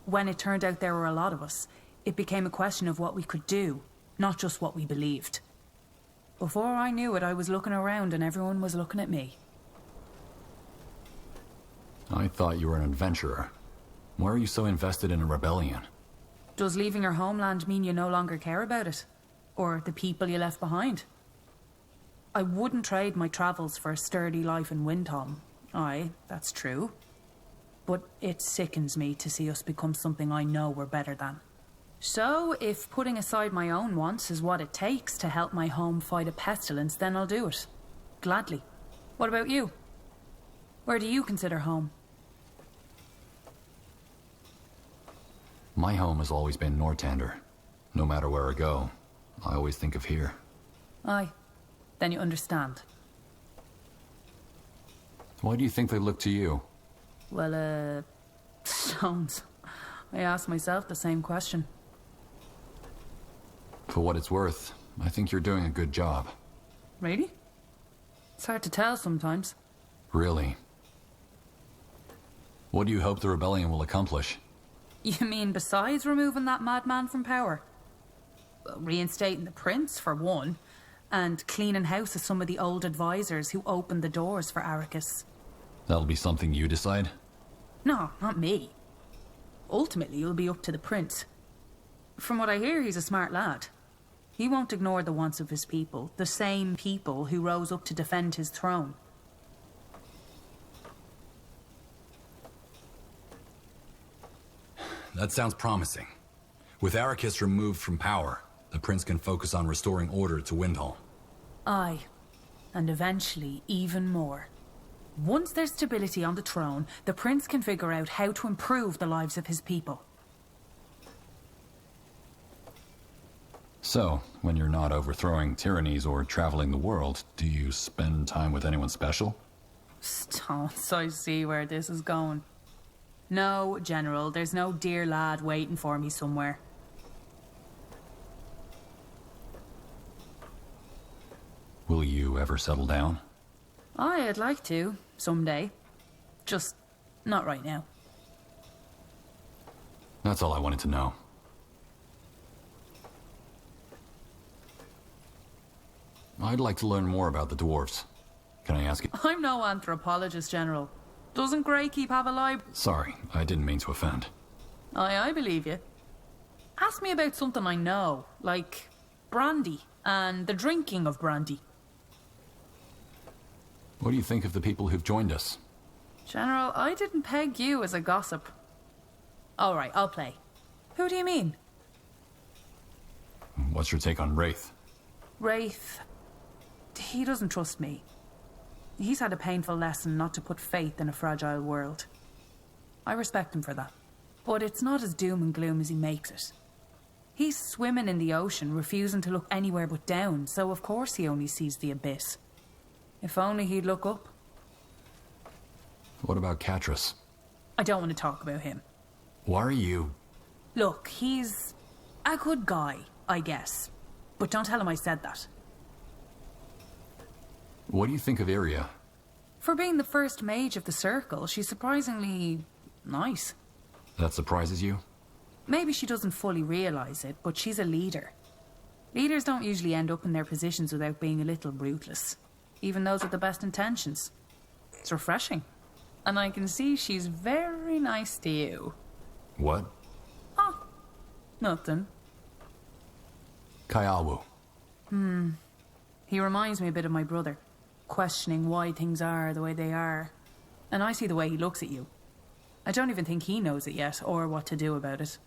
When it turned out there were a lot of us, it became a question of what we could do, not just what we believed. Before I knew it, I was looking around and everyone was looking at me. I thought you were an adventurer. Why are you so invested in a rebellion? Does leaving your homeland mean you no longer care about it? Or the people you left behind? I wouldn't trade my travels for a sturdy life in Windhelm. Aye, that's true. But it sickens me to see us become something I know we're better than. So, if putting aside my own wants is what it takes to help my home fight a pestilence, then I'll do it. Gladly. What about you? Where do you consider home? My home has always been Northander. No matter where I go, I always think of here. Aye. Then you understand. Why do you think they look to you? Well, stones. I asked myself the same question. For what it's worth, I think you're doing a good job. Really? It's hard to tell sometimes. Really? What do you hope the rebellion will accomplish? You mean besides removing that madman from power? Well, reinstating the prince, for one, and cleaning house of some of the old advisors who opened the doors for Arrakis. That'll be something you decide? No, not me. Ultimately, it'll be up to the prince. From what I hear, he's a smart lad. He won't ignore the wants of his people, the same people who rose up to defend his throne. That sounds promising. With Arrakis removed from power, the prince can focus on restoring order to Windhelm. Aye, and eventually even more. Once there's stability on the throne, the prince can figure out how to improve the lives of his people. So, when you're not overthrowing tyrannies or traveling the world, do you spend time with anyone special? Stones, I see where this is going. No, General, there's no dear lad waiting for me somewhere. Will you ever settle down? Aye, I'd like to, someday. Just not right now. That's all I wanted to know. I'd like to learn more about the dwarves. Can I ask you? I'm no anthropologist, General. Doesn't Greykeep have a library? Sorry, I didn't mean to offend. Aye, I believe you. Ask me about something I know, like brandy and the drinking of brandy. What do you think of the people who've joined us? General, I didn't peg you as a gossip. All right, I'll play. Who do you mean? What's your take on Wraith? Wraith. He doesn't trust me. He's had a painful lesson not to put faith in a fragile world. I respect him for that. But it's not as doom and gloom as he makes it. He's swimming in the ocean, refusing to look anywhere but down, so of course he only sees the abyss. If only he'd look up. What about Catras? I don't want to talk about him. Why are you... Look, he's a good guy, I guess. But don't tell him I said that. What do you think of Iria? For being the first mage of the Circle, she's surprisingly nice. That surprises you? Maybe she doesn't fully realize it, but she's a leader. Leaders don't usually end up in their positions without being a little ruthless, even those with the best intentions. It's refreshing. And I can see she's very nice to you. What? Oh, nothing. Kyawu. He reminds me a bit of my brother, questioning why things are the way they are. And I see the way he looks at you. I don't even think he knows it yet, or what to do about it.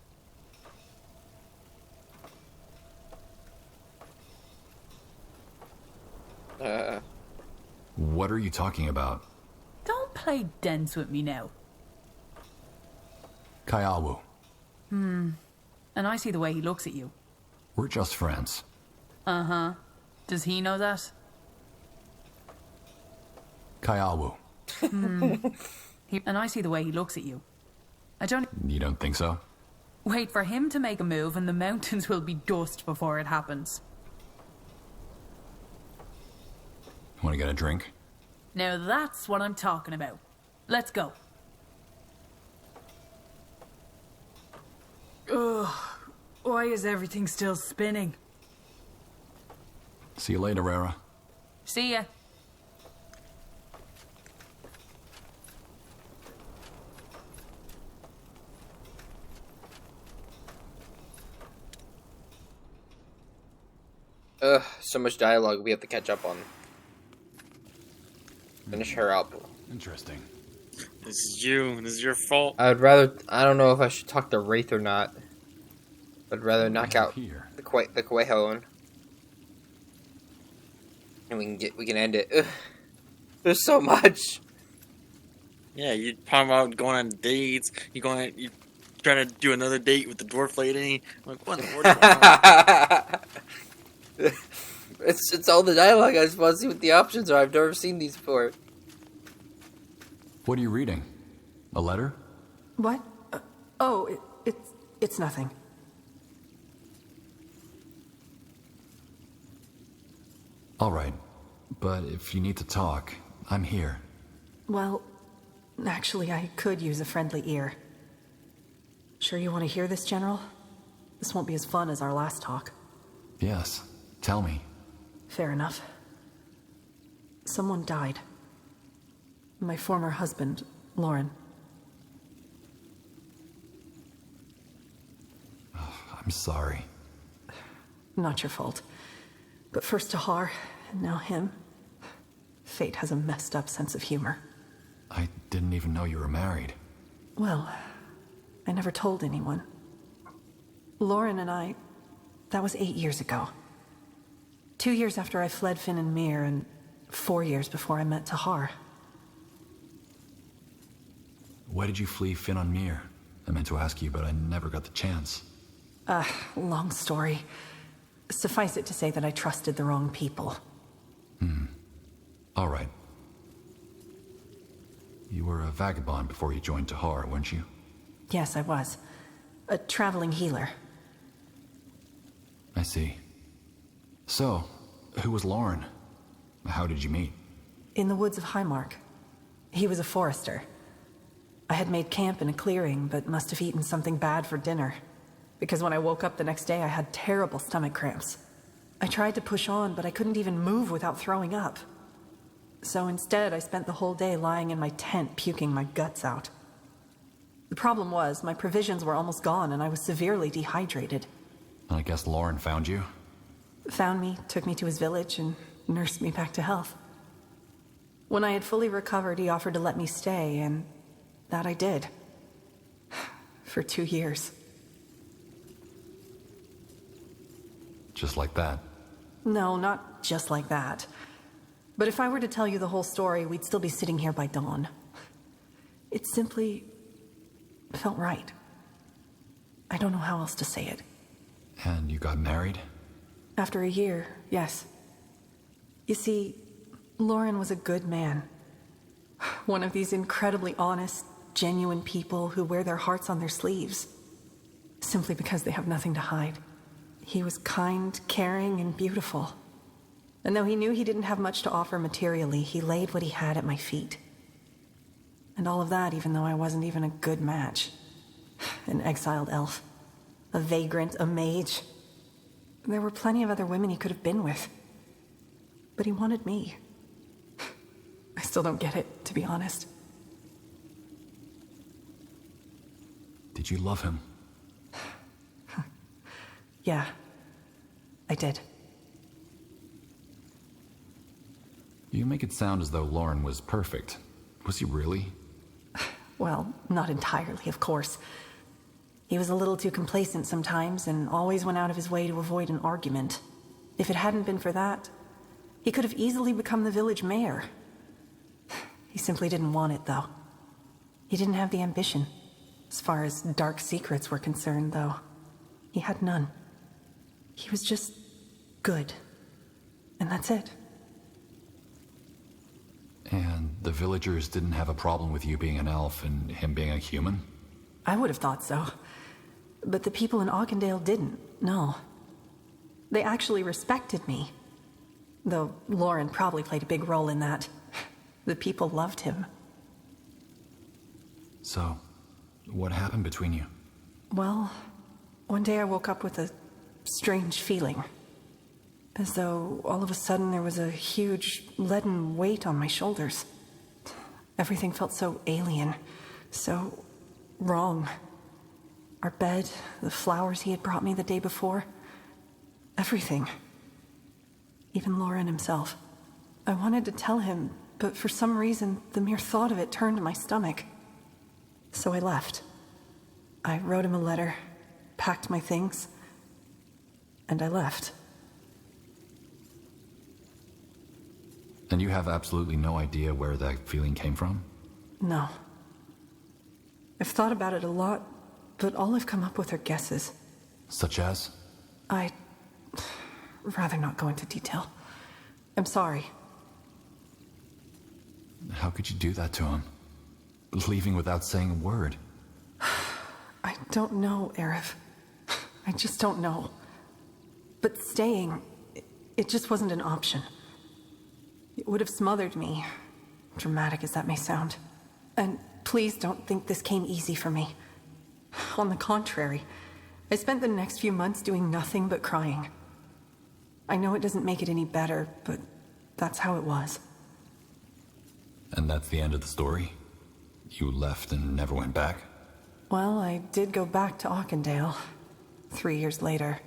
What are you talking about? Don't play dense with me now. Kyawu. And I see the way he looks at you. We're just friends. Uh-huh. Does he know that? Kyawu. And I see the way he looks at you. I don't... You don't think so? Wait for him to make a move and the mountains will be dust before it happens. Want to get a drink? Now that's what I'm talking about. Let's go. Ugh. Why is everything still spinning? See you later, Rara. See ya. So much dialogue we have to catch up on. Finish her up. Interesting. This is you. This is your fault. I don't know if I should talk to Wraith or not. I'd rather knock out the Quahoan. And we can end it. Ugh. There's so much. Yeah, you're talking about going on dates. You're trying to do another date with the dwarf lady. I'm like, what in the world is going on? It's all the dialogue. I just want to see what the options are. I've never seen these before. What are you reading? A letter? What? It's nothing. All right. But if you need to talk, I'm here. Well, actually, I could use a friendly ear. Sure you want to hear this, General? This won't be as fun as our last talk. Yes. Tell me. Fair enough. Someone died. My former husband, Lauren. Oh, I'm sorry. Not your fault. But first Tahar, and now him. Fate has a messed up sense of humor. I didn't even know you were married. Well, I never told anyone. Lauren and I... That was 8 years ago. 2 years after I fled Finn and Mir, and 4 years before I met Tahar. Why did you flee Finn on Mir? I meant to ask you, but I never got the chance. Long story. Suffice it to say that I trusted the wrong people. All right. You were a vagabond before you joined Tahar, weren't you? Yes, I was. A traveling healer. I see. So, who was Lauren? How did you meet? In the woods of Highmark. He was a forester. I had made camp in a clearing, but must have eaten something bad for dinner. Because when I woke up the next day, I had terrible stomach cramps. I tried to push on, but I couldn't even move without throwing up. So instead, I spent the whole day lying in my tent, puking my guts out. The problem was, my provisions were almost gone, and I was severely dehydrated. I guess Lauren found you? Found me, took me to his village, and nursed me back to health. When I had fully recovered, he offered to let me stay, and that I did. For 2 years. Just like that? No, not just like that. But if I were to tell you the whole story, we'd still be sitting here by dawn. It simply felt right. I don't know how else to say it. And you got married? After a year, yes. You see, Lauren was a good man. One of these incredibly honest, genuine people who wear their hearts on their sleeves. Simply because they have nothing to hide. He was kind, caring, and beautiful. And though he knew he didn't have much to offer materially, he laid what he had at my feet. And all of that even though I wasn't even a good match. An exiled elf. A vagrant, a mage. There were plenty of other women he could have been with. But he wanted me. I still don't get it, to be honest. Did you love him? Yeah, I did. You make it sound as though Lauren was perfect. Was he really? Well, not entirely, of course. He was a little too complacent sometimes and always went out of his way to avoid an argument. If it hadn't been for that, he could have easily become the village mayor. He simply didn't want it, though. He didn't have the ambition. As far as dark secrets were concerned, though, he had none. He was just good. And that's it. And the villagers didn't have a problem with you being an elf and him being a human? I would have thought so. But the people in Auchendale didn't, no. They actually respected me. Though Lauren probably played a big role in that. The people loved him. So, what happened between you? Well, one day I woke up with a strange feeling. As though all of a sudden there was a huge leaden weight on my shoulders. Everything felt so alien, so wrong. Our bed, the flowers he had brought me the day before, everything. Even Lauren himself. I wanted to tell him, but for some reason, the mere thought of it turned my stomach. So I left. I wrote him a letter, packed my things, and I left. And you have absolutely no idea where that feeling came from? No. I've thought about it a lot, but all I've come up with are guesses. Such as? I'd rather not go into detail. I'm sorry. How could you do that to him? Leaving without saying a word? I don't know, Aerith. I just don't know. But staying, it just wasn't an option. It would have smothered me, dramatic as that may sound. And please don't think this came easy for me. On the contrary, I spent the next few months doing nothing but crying. I know it doesn't make it any better, but that's how it was. And that's the end of the story? You left and never went back? Well, I did go back to Auchendale 3 years later.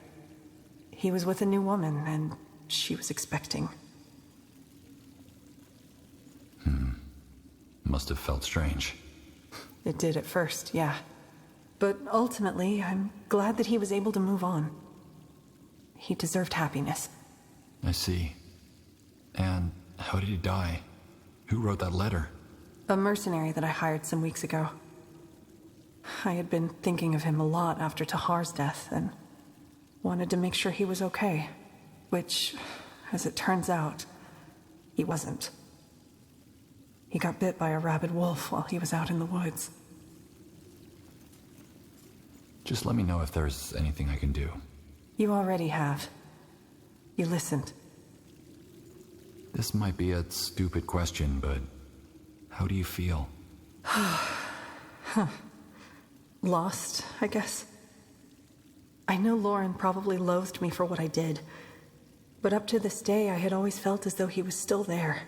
He was with a new woman, and she was expecting. Must have felt strange. It did at first, yeah. But ultimately, I'm glad that he was able to move on. He deserved happiness. I see. And how did he die? Who wrote that letter? A mercenary that I hired some weeks ago. I had been thinking of him a lot after Tahar's death, and wanted to make sure he was okay. Which, as it turns out, he wasn't. He got bit by a rabid wolf while he was out in the woods. Just let me know if there's anything I can do. You already have. You listened. This might be a stupid question, but how do you feel? Lost, I guess. I know Lauren probably loathed me for what I did, but up to this day I had always felt as though he was still there.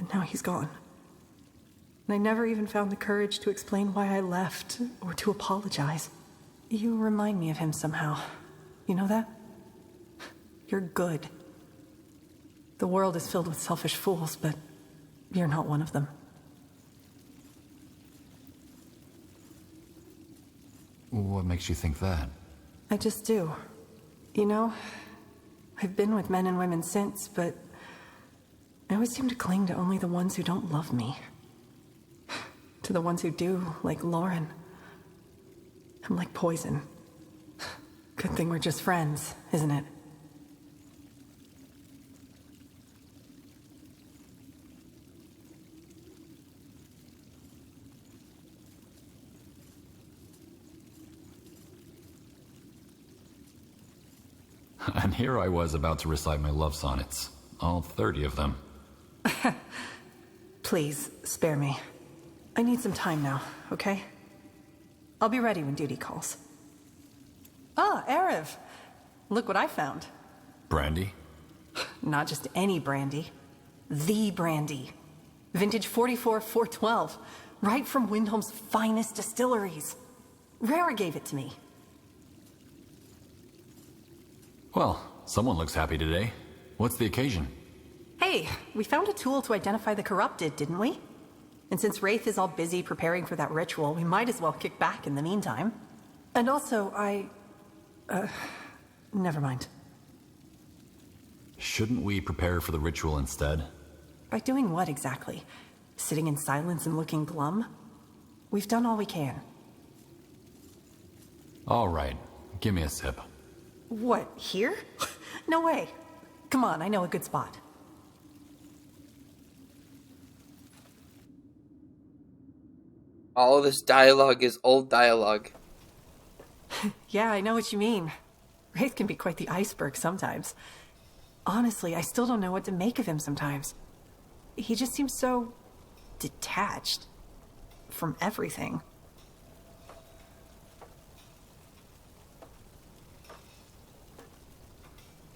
And now he's gone. And I never even found the courage to explain why I left, or to apologize. You remind me of him somehow. You know that? You're good. The world is filled with selfish fools, but you're not one of them. What makes you think that? I just do. You know, I've been with men and women since, but I always seem to cling to only the ones who don't love me. To the ones who do, like Lauren. I'm like poison. Good thing we're just friends, isn't it? And here I was about to recite my love sonnets. All 30 of them. Please, spare me. I need some time now, okay? I'll be ready when duty calls. Ah, Arev! Look what I found. Brandy? Not just any brandy. The brandy. Vintage 44-412. Right from Windholm's finest distilleries. Rara gave it to me. Well, someone looks happy today. What's the occasion? Hey, we found a tool to identify the corrupted, didn't we? And since Wraith is all busy preparing for that ritual, we might as well kick back in the meantime. And also, never mind. Shouldn't we prepare for the ritual instead? By doing what exactly? Sitting in silence and looking glum? We've done all we can. All right, give me a sip. What, here? No way. Come on, I know a good spot. All of this dialogue is old dialogue. Yeah, I know what you mean. Wraith can be quite the iceberg sometimes. Honestly, I still don't know what to make of him sometimes. He just seems so detached from everything.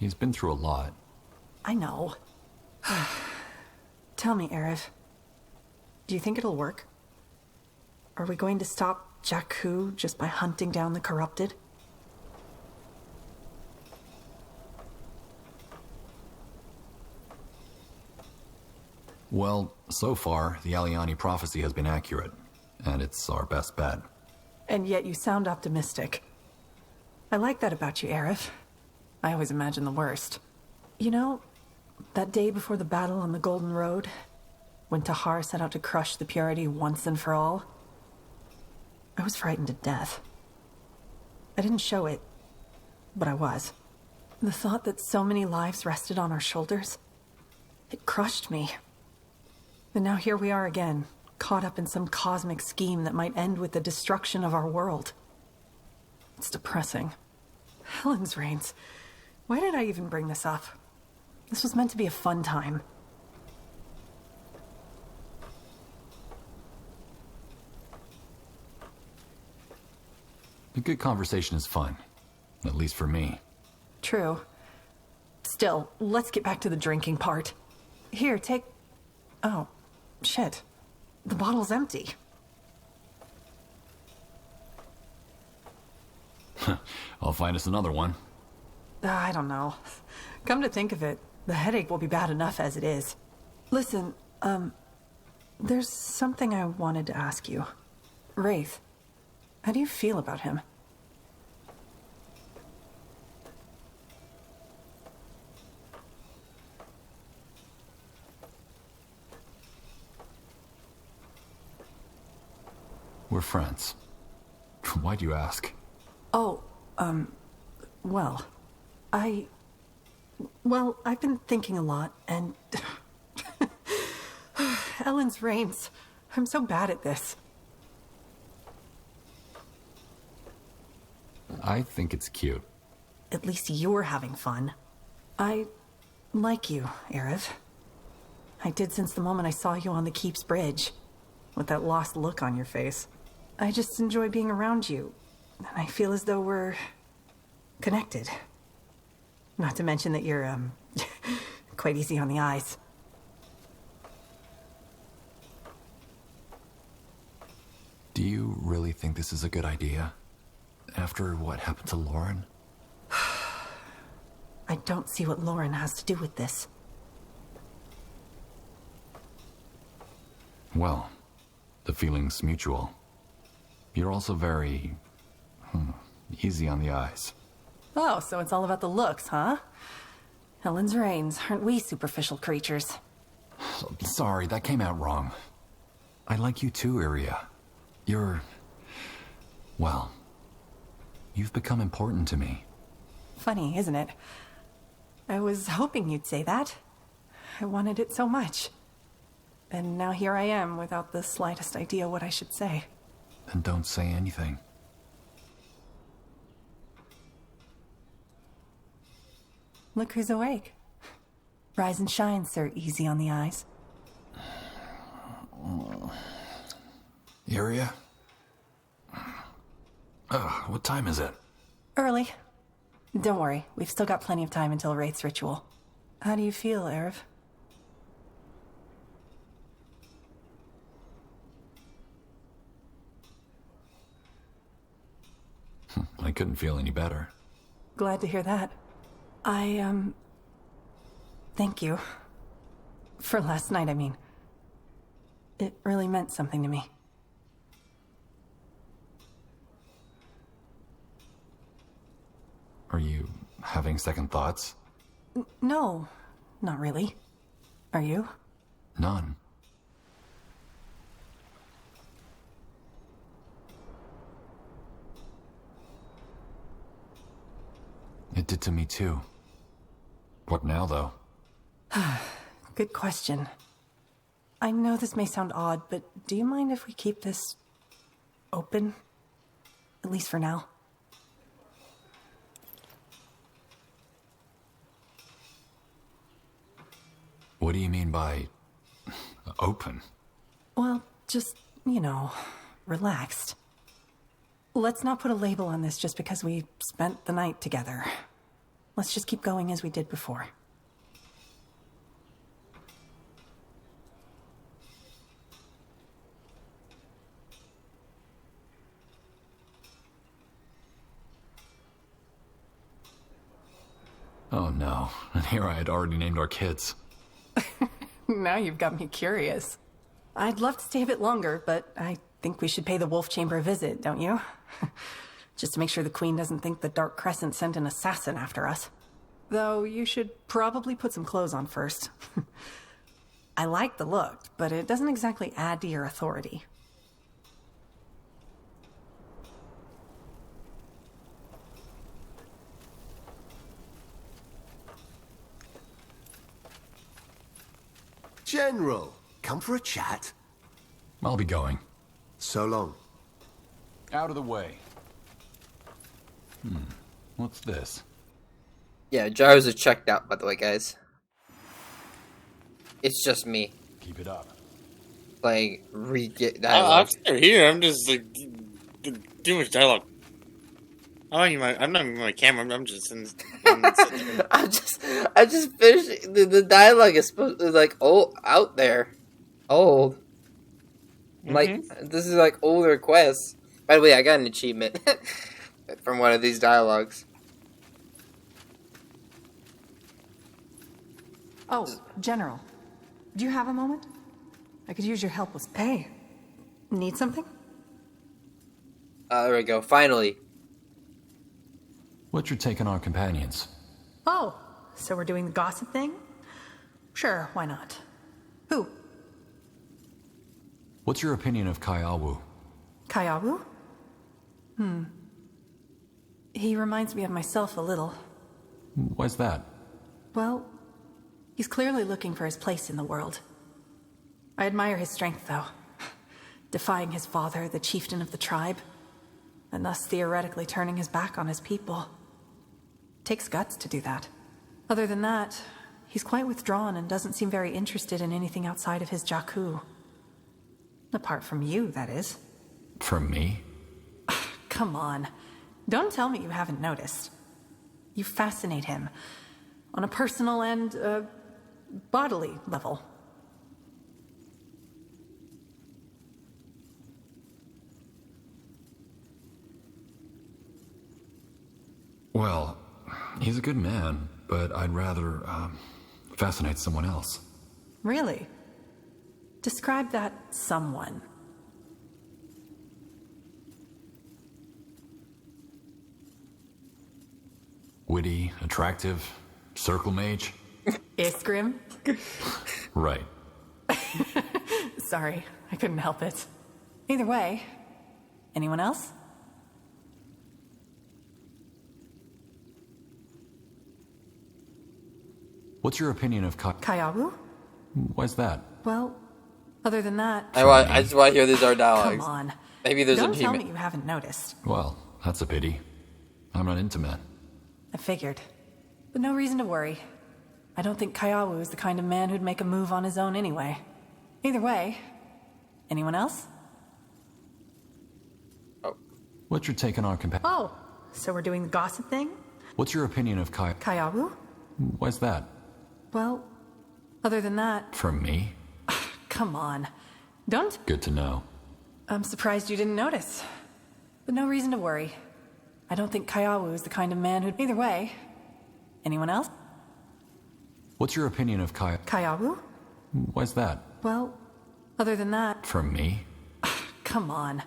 He's been through a lot. I know. Tell me, Aerith. Do you think it'll work? Are we going to stop Jakku just by hunting down the corrupted? Well, so far, the Aliani prophecy has been accurate, and it's our best bet. And yet you sound optimistic. I like that about you, Aerith. I always imagine the worst. You know, that day before the battle on the Golden Road, when Tahar set out to crush the Purity once and for all, I was frightened to death. I didn't show it, but I was. The thought that so many lives rested on our shoulders, it crushed me. And now here we are again, caught up in some cosmic scheme that might end with the destruction of our world. It's depressing. Helen's reigns. Why did I even bring this up? This was meant to be a fun time. A good conversation is fun. At least for me. True. Still, let's get back to the drinking part. Here, take... Oh, shit. The bottle's empty. I'll find us another one. I don't know. Come to think of it, the headache will be bad enough as it is. Listen, there's something I wanted to ask you. Wraith, how do you feel about him? We're friends. Why'd you ask? Oh, well, I've been thinking a lot, and... Ellen's reigns. I'm so bad at this. I think it's cute. At least you're having fun. I like you, Aerith. I did since the moment I saw you on the Keep's bridge, with that lost look on your face. I just enjoy being around you, and I feel as though we're connected. Not to mention that you're, quite easy on the eyes. Do you really think this is a good idea? After what happened to Lauren? I don't see what Lauren has to do with this. Well, the feeling's mutual. You're also very... easy on the eyes. Oh, so it's all about the looks, huh? Helen's reigns, aren't we superficial creatures? Sorry, that came out wrong. I like you too, Iria. You're... well... you've become important to me. Funny, isn't it? I was hoping you'd say that. I wanted it so much. And now here I am without the slightest idea what I should say. Then don't say anything. Look who's awake. Rise and shine, Sir Easy on the Eyes. Iria? What time is it? Early. Don't worry, we've still got plenty of time until Wraith's ritual. How do you feel, Aerith? I couldn't feel any better. Glad to hear that. Thank you. For last night, I mean. It really meant something to me. Are you having second thoughts? No, not really. Are you? None. It did to me too. What now, though? Good question. I know this may sound odd, but do you mind if we keep this open? At least for now. What do you mean by... open? Well, just, you know, relaxed. Let's not put a label on this just because we spent the night together. Let's just keep going as we did before. Oh no, and here I had already named our kids. Now you've got me curious. I'd love to stay a bit longer, but I think we should pay the Wolf Chamber a visit, don't you? Just to make sure the Queen doesn't think the Dark Crescent sent an assassin after us. Though you should probably put some clothes on first. I like the look, but it doesn't exactly add to your authority. General, come for a chat? I'll be going. So long. Out of the way. What's this? Yeah, Gyros is checked out, by the way, guys. It's just me. Keep it up. Playing I'm still here. I'm just like too much dialogue. I'm not even my camera. I'm just in I just finished the dialogue is supposed to like out there. Old. Like this is like older quests. By the way, I got an achievement from one of these dialogues. Oh, General. Do you have a moment? I could use your help with... Hey, need something? There we go. Finally. What's your take on our companions? Oh, so we're doing the gossip thing? Sure, why not? Who? What's your opinion of Kaiawu? Kaiawu? He reminds me of myself a little. Why's that? Well, he's clearly looking for his place in the world. I admire his strength, though. Defying his father, the chieftain of the tribe, and thus theoretically turning his back on his people. Takes guts to do that. Other than that, he's quite withdrawn and doesn't seem very interested in anything outside of his Jakku. Apart from you, that is. From me? Come on. Don't tell me you haven't noticed. You fascinate him. On a personal and, bodily level. Well, he's a good man, but I'd rather, fascinate someone else. Really? Describe that someone. Witty, attractive, circle mage? Iskrim? Right. Sorry, I couldn't help it. Either way, anyone else? What's your opinion of Kaiawu? Why's that? Well, other than that... I just want to hear these are dialogues. Come on. Maybe there's Don't a tell achievement. me you haven't noticed. Well, that's a pity. I'm not into men. I figured. But no reason to worry. I don't think Kaiawu is the kind of man who'd make a move on his own anyway. Either way, anyone else? What's your take on our companion? Oh, so we're doing the gossip thing? What's your opinion of Kaiawu? Why's that? Well, other than that... From me? Come on. Don't... Good to know. I'm surprised you didn't notice. But no reason to worry. I don't think Kaiawu is the kind of man who'd... Either way, anyone else? What's your opinion of Kaiawu? Why's that? Well, other than that... From me? Come on.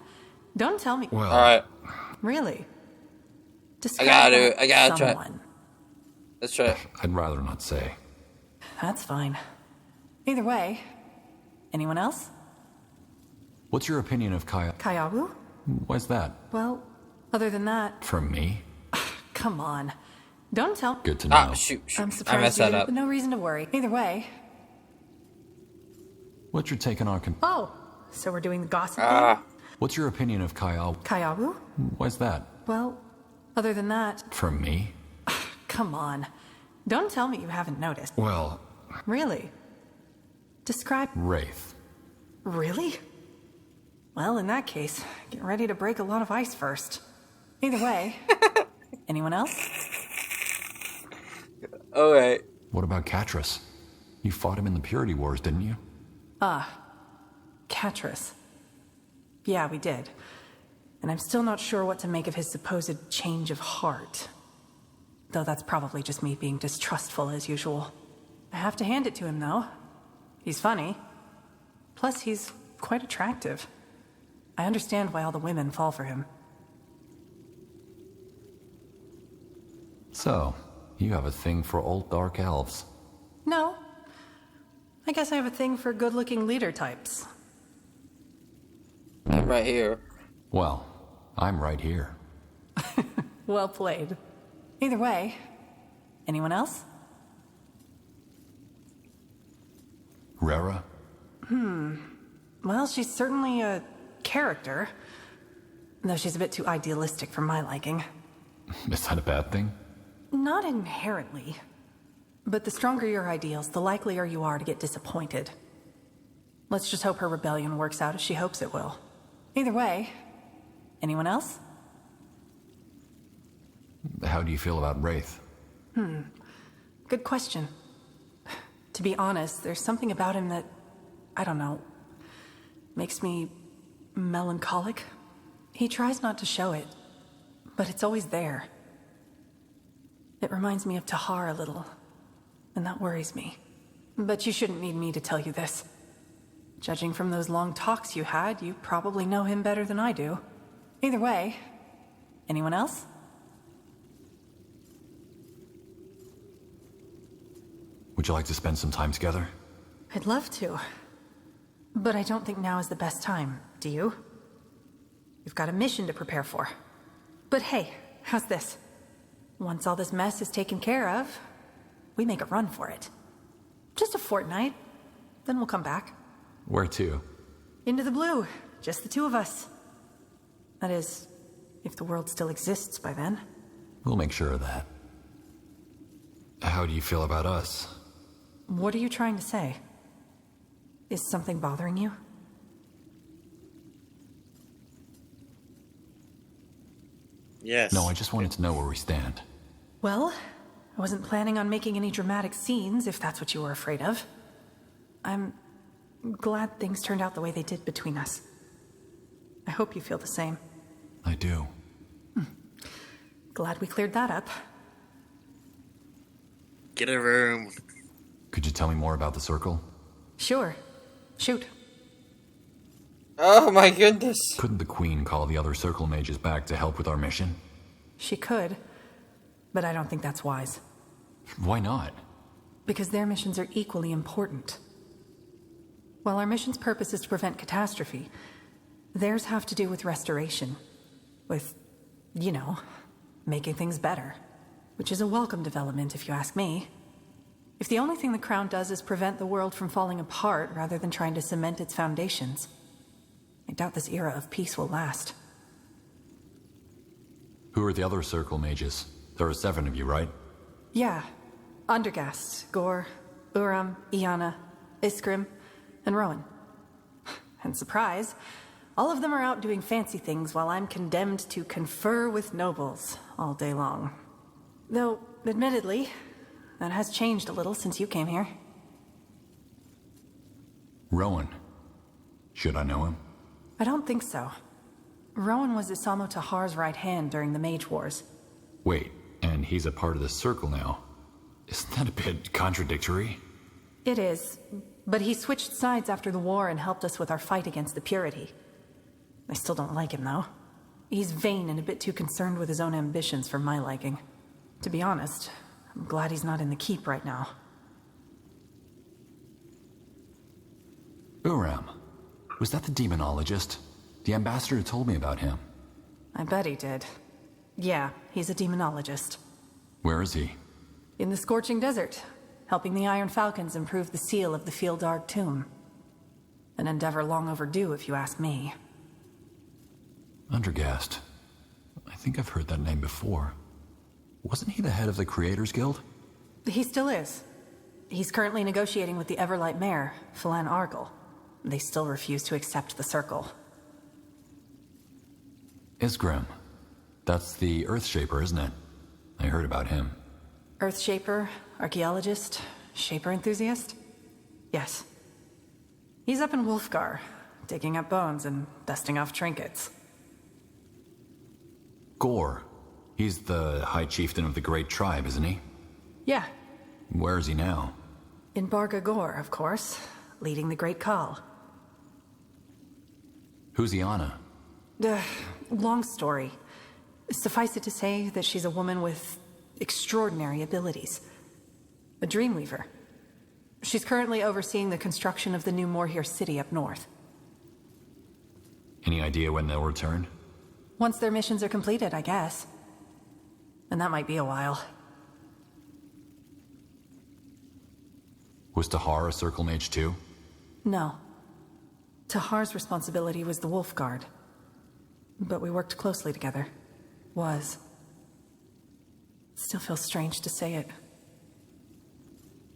Don't tell me... Well... Alright. Really? I gotta try. Someone. Let's try it. I'd rather not say. That's fine. Either way, anyone else? What's your opinion of Kaiawu? Why's that? Well, other than that... From me? Come on. Don't tell... Good to know. Ah, shoot. I'm I surprised messed you that didn't... up. No reason to worry. Either way... What's your take on our Oh, so we're doing the gossip Ah. thing? What's your opinion of Kaiawu? Why's that? Well, other than that... From me? Come on. Don't tell me you haven't noticed. Well... Really? Describe... Wraith. Really? Well, in that case, get ready to break a lot of ice first. Either way, anyone else? Okay. What about Catras? You fought him in the Purity Wars, didn't you? Catras. Yeah, we did. And I'm still not sure what to make of his supposed change of heart. Though that's probably just me being distrustful as usual. I have to hand it to him, though. He's funny. Plus, he's quite attractive. I understand why all the women fall for him. So, you have a thing for old dark elves. No. I guess I have a thing for good-looking leader types. I'm right here. Well, I'm right here. Well played. Either way, anyone else? Rara? Well, she's certainly a character. Though she's a bit too idealistic for my liking. Is that a bad thing? Not inherently. But the stronger your ideals, the likelier you are to get disappointed. Let's just hope her rebellion works out as she hopes it will. Either way, anyone else? How do you feel about Wraith? Good question. To be honest, there's something about him that, I don't know, makes me melancholic. He tries not to show it, but it's always there. It reminds me of Tahar a little, and that worries me. But you shouldn't need me to tell you this. Judging from those long talks you had, you probably know him better than I do. Either way, anyone else? Would you like to spend some time together? I'd love to. But I don't think now is the best time, do you? We've got a mission to prepare for. But hey, how's this? Once all this mess is taken care of, we make a run for it. Just a fortnight, then we'll come back. Where to? Into the blue, just the two of us. That is, if the world still exists by then. We'll make sure of that. How do you feel about us? What are you trying to say? Is something bothering you? Yes. No, I just wanted to know where we stand. Well, I wasn't planning on making any dramatic scenes, if that's what you were afraid of. I'm glad things turned out the way they did between us. I hope you feel the same. I do. Glad we cleared that up. Get a room. Could you tell me more about the Circle? Sure. Shoot. Oh my goodness. Couldn't the Queen call the other Circle mages back to help with our mission? She could, but I don't think that's wise. Why not? Because their missions are equally important. While our mission's purpose is to prevent catastrophe, theirs have to do with restoration. With, you know, making things better. Which is a welcome development, if you ask me. If the only thing the Crown does is prevent the world from falling apart rather than trying to cement its foundations, I doubt this era of peace will last. Who are the other Circle mages? There are 7 of you, right? Yeah. Undergast, Gore, Uram, Iana, Iskrim, and Rowan. And surprise, all of them are out doing fancy things while I'm condemned to confer with nobles all day long. Though, admittedly, that has changed a little since you came here. Rowan. Should I know him? I don't think so. Rowan was Isamo Tahar's right hand during the Mage Wars. Wait, and he's a part of the Circle now. Isn't that a bit contradictory? It is, but he switched sides after the war and helped us with our fight against the Purity. I still don't like him, though. He's vain and a bit too concerned with his own ambitions for my liking. To be honest, I'm glad he's not in the keep right now. Uram. Was that the demonologist? The ambassador told me about him. I bet he did. Yeah, he's a demonologist. Where is he? In the scorching desert, helping the Iron Falcons improve the seal of the Fieldarg tomb. An endeavor long overdue, if you ask me. Undergast. I think I've heard that name before. Wasn't he the head of the Creators Guild? He still is. He's currently negotiating with the Everlight Mayor, Phelan Argyle. They still refuse to accept the Circle. Isgrim. That's the Earthshaper, isn't it? I heard about him. Earthshaper, archaeologist, shaper enthusiast? Yes. He's up in Wolfgar, digging up bones and dusting off trinkets. Gore. He's the High Chieftain of the Great Tribe, isn't he? Yeah, Where is he now? in Barga Gore, of course, leading the Great Call. Who's Iana? Long story. Suffice it to say that she's a woman with extraordinary abilities. A Dreamweaver. She's currently overseeing the construction of the new Morhir city up north. Any idea when they'll return? Once their missions are completed, I guess. And that might be a while. Was Tahar a Circle Mage too? No. Tahar's responsibility was the Wolf Guard. But we worked closely together. Was. Still feels strange to say it.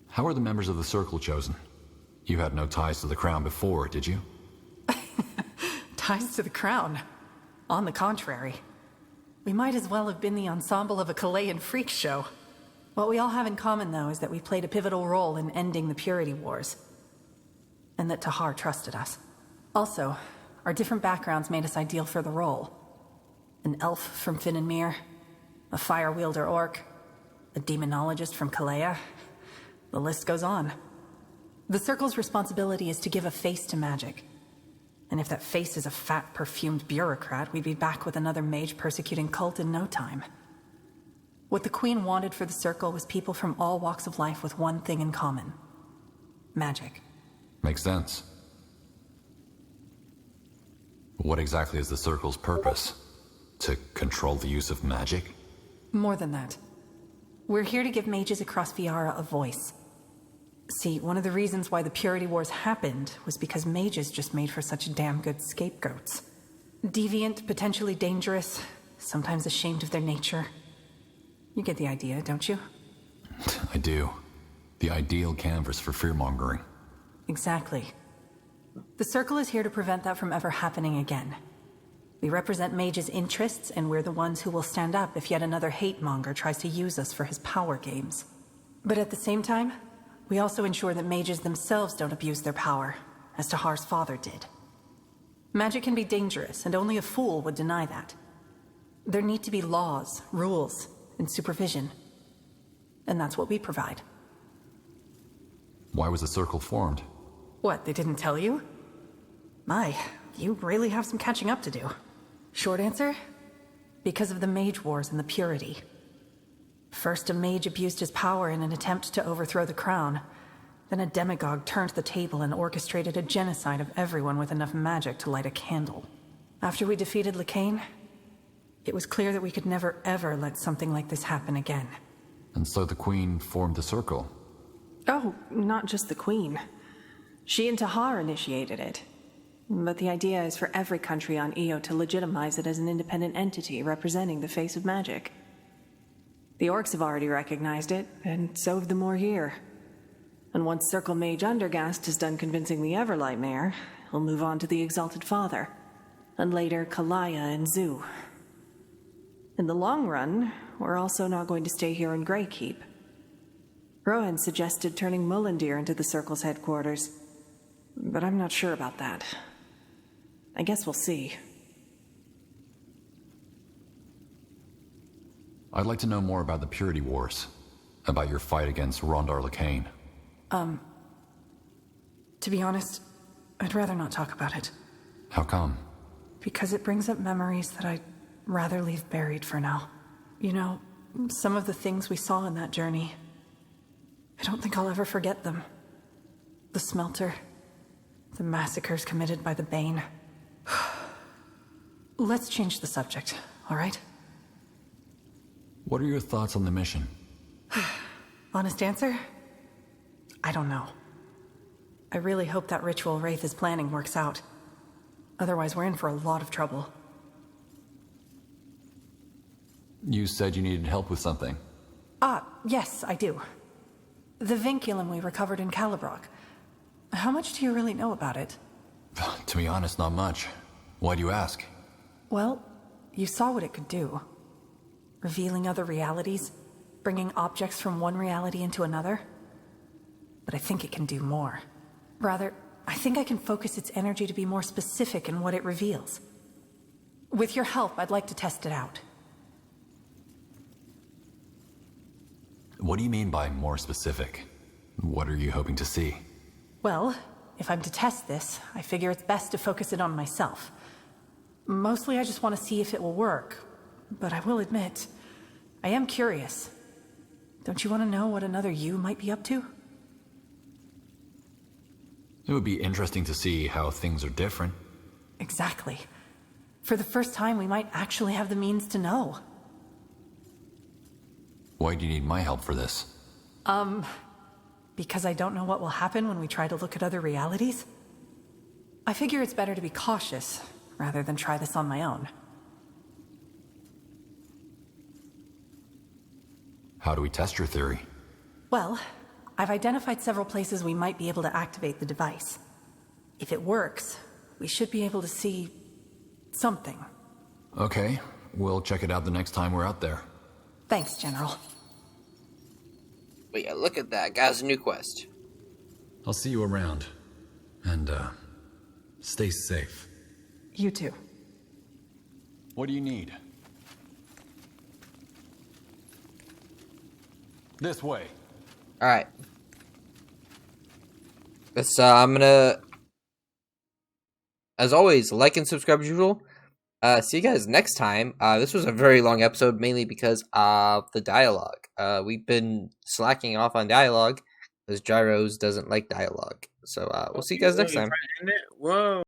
How were the members of the Circle chosen? You had no ties to the Crown before, did you? Ties to the Crown. On the contrary. We might as well have been the ensemble of a Chilean freak show. What we all have in common, though, is that we played a pivotal role in ending the Purity Wars. And that Tahar trusted us. Also, our different backgrounds made us ideal for the role. An elf from Finnenmere, a fire wielder orc, a demonologist from Kalea. The list goes on. The Circle's responsibility is to give a face to magic. And if that face is a fat, perfumed bureaucrat, we'd be back with another mage-persecuting cult in no time. What the Queen wanted for the Circle was people from all walks of life with one thing in common. Magic. Makes sense. What exactly is the Circle's purpose? To control the use of magic? More than that. We're here to give mages across Viara a voice. See, one of the reasons why the Purity Wars happened was because mages just made for such damn good scapegoats. Deviant, potentially dangerous, sometimes ashamed of their nature. You get the idea, don't you? I do. The ideal canvas for fear-mongering. Exactly. The Circle is here to prevent that from ever happening again. We represent mages' interests, and we're the ones who will stand up if yet another hate-monger tries to use us for his power games. But at the same time, we also ensure that mages themselves don't abuse their power, as Tahar's father did. Magic can be dangerous, and only a fool would deny that. There need to be laws, rules, and supervision. And that's what we provide. Why was the Circle formed? What, they didn't tell you? My, you really have some catching up to do. Short answer? Because of the Mage Wars and the Purity. First, a mage abused his power in an attempt to overthrow the crown. Then a demagogue turned the table and orchestrated a genocide of everyone with enough magic to light a candle. After we defeated Lacane, it was clear that we could never ever let something like this happen again. And so the Queen formed the Circle. Oh, not just the Queen. She and Tahar initiated it. But the idea is for every country on Io to legitimize it as an independent entity representing the face of magic. The orcs have already recognized it, and so have the Morhir. And once Circle Mage Undergast is done convincing the Everlight Mayor, he'll move on to the Exalted Father, and later Kalaya and Zoo. In the long run, we're also not going to stay here in Greykeep. Rohan suggested turning Mullendeer into the Circle's headquarters, but I'm not sure about that. I guess we'll see. I'd like to know more about the Purity Wars. About your fight against Rondar Lacane. To be honest, I'd rather not talk about it. How come? Because it brings up memories that I'd rather leave buried for now. You know, some of the things we saw in that journey, I don't think I'll ever forget them. The smelter, the massacres committed by the Bane. Let's change the subject, all right? What are your thoughts on the mission? Honest answer? I don't know. I really hope that ritual Wraith is planning works out. Otherwise, we're in for a lot of trouble. You said you needed help with something. Yes, I do. The vinculum we recovered in Calibrock. How much do you really know about it? To be honest, not much. Why do you ask? Well, you saw what it could do. Revealing other realities, bringing objects from one reality into another. But I think it can do more. Rather, I think I can focus its energy to be more specific in what it reveals. With your help, I'd like to test it out. What do you mean by more specific? What are you hoping to see? Well, if I'm to test this, I figure it's best to focus it on myself. Mostly I just want to see if it will work. But I will admit, I am curious. Don't you want to know what another you might be up to? It would be interesting to see how things are different. Exactly. For the first time, we might actually have the means to know. Why do you need my help for this? Because I don't know what will happen when we try to look at other realities. I figure it's better to be cautious, rather than try this on my own. How do we test your theory? Well, I've identified several places we might be able to activate the device. If it works, we should be able to see something. Okay, we'll check it out the next time we're out there. Thanks, General. But yeah, look at that. Got us a new quest. I'll see you around. And, stay safe. You too. What do you need? This way. Alright. Let's, I'm gonna... As always, like and subscribe as usual. See you guys next time. This was a very long episode, mainly because of the dialogue. We've been slacking off on dialogue, because Gyros doesn't like dialogue. So, we'll see you guys next time. Whoa.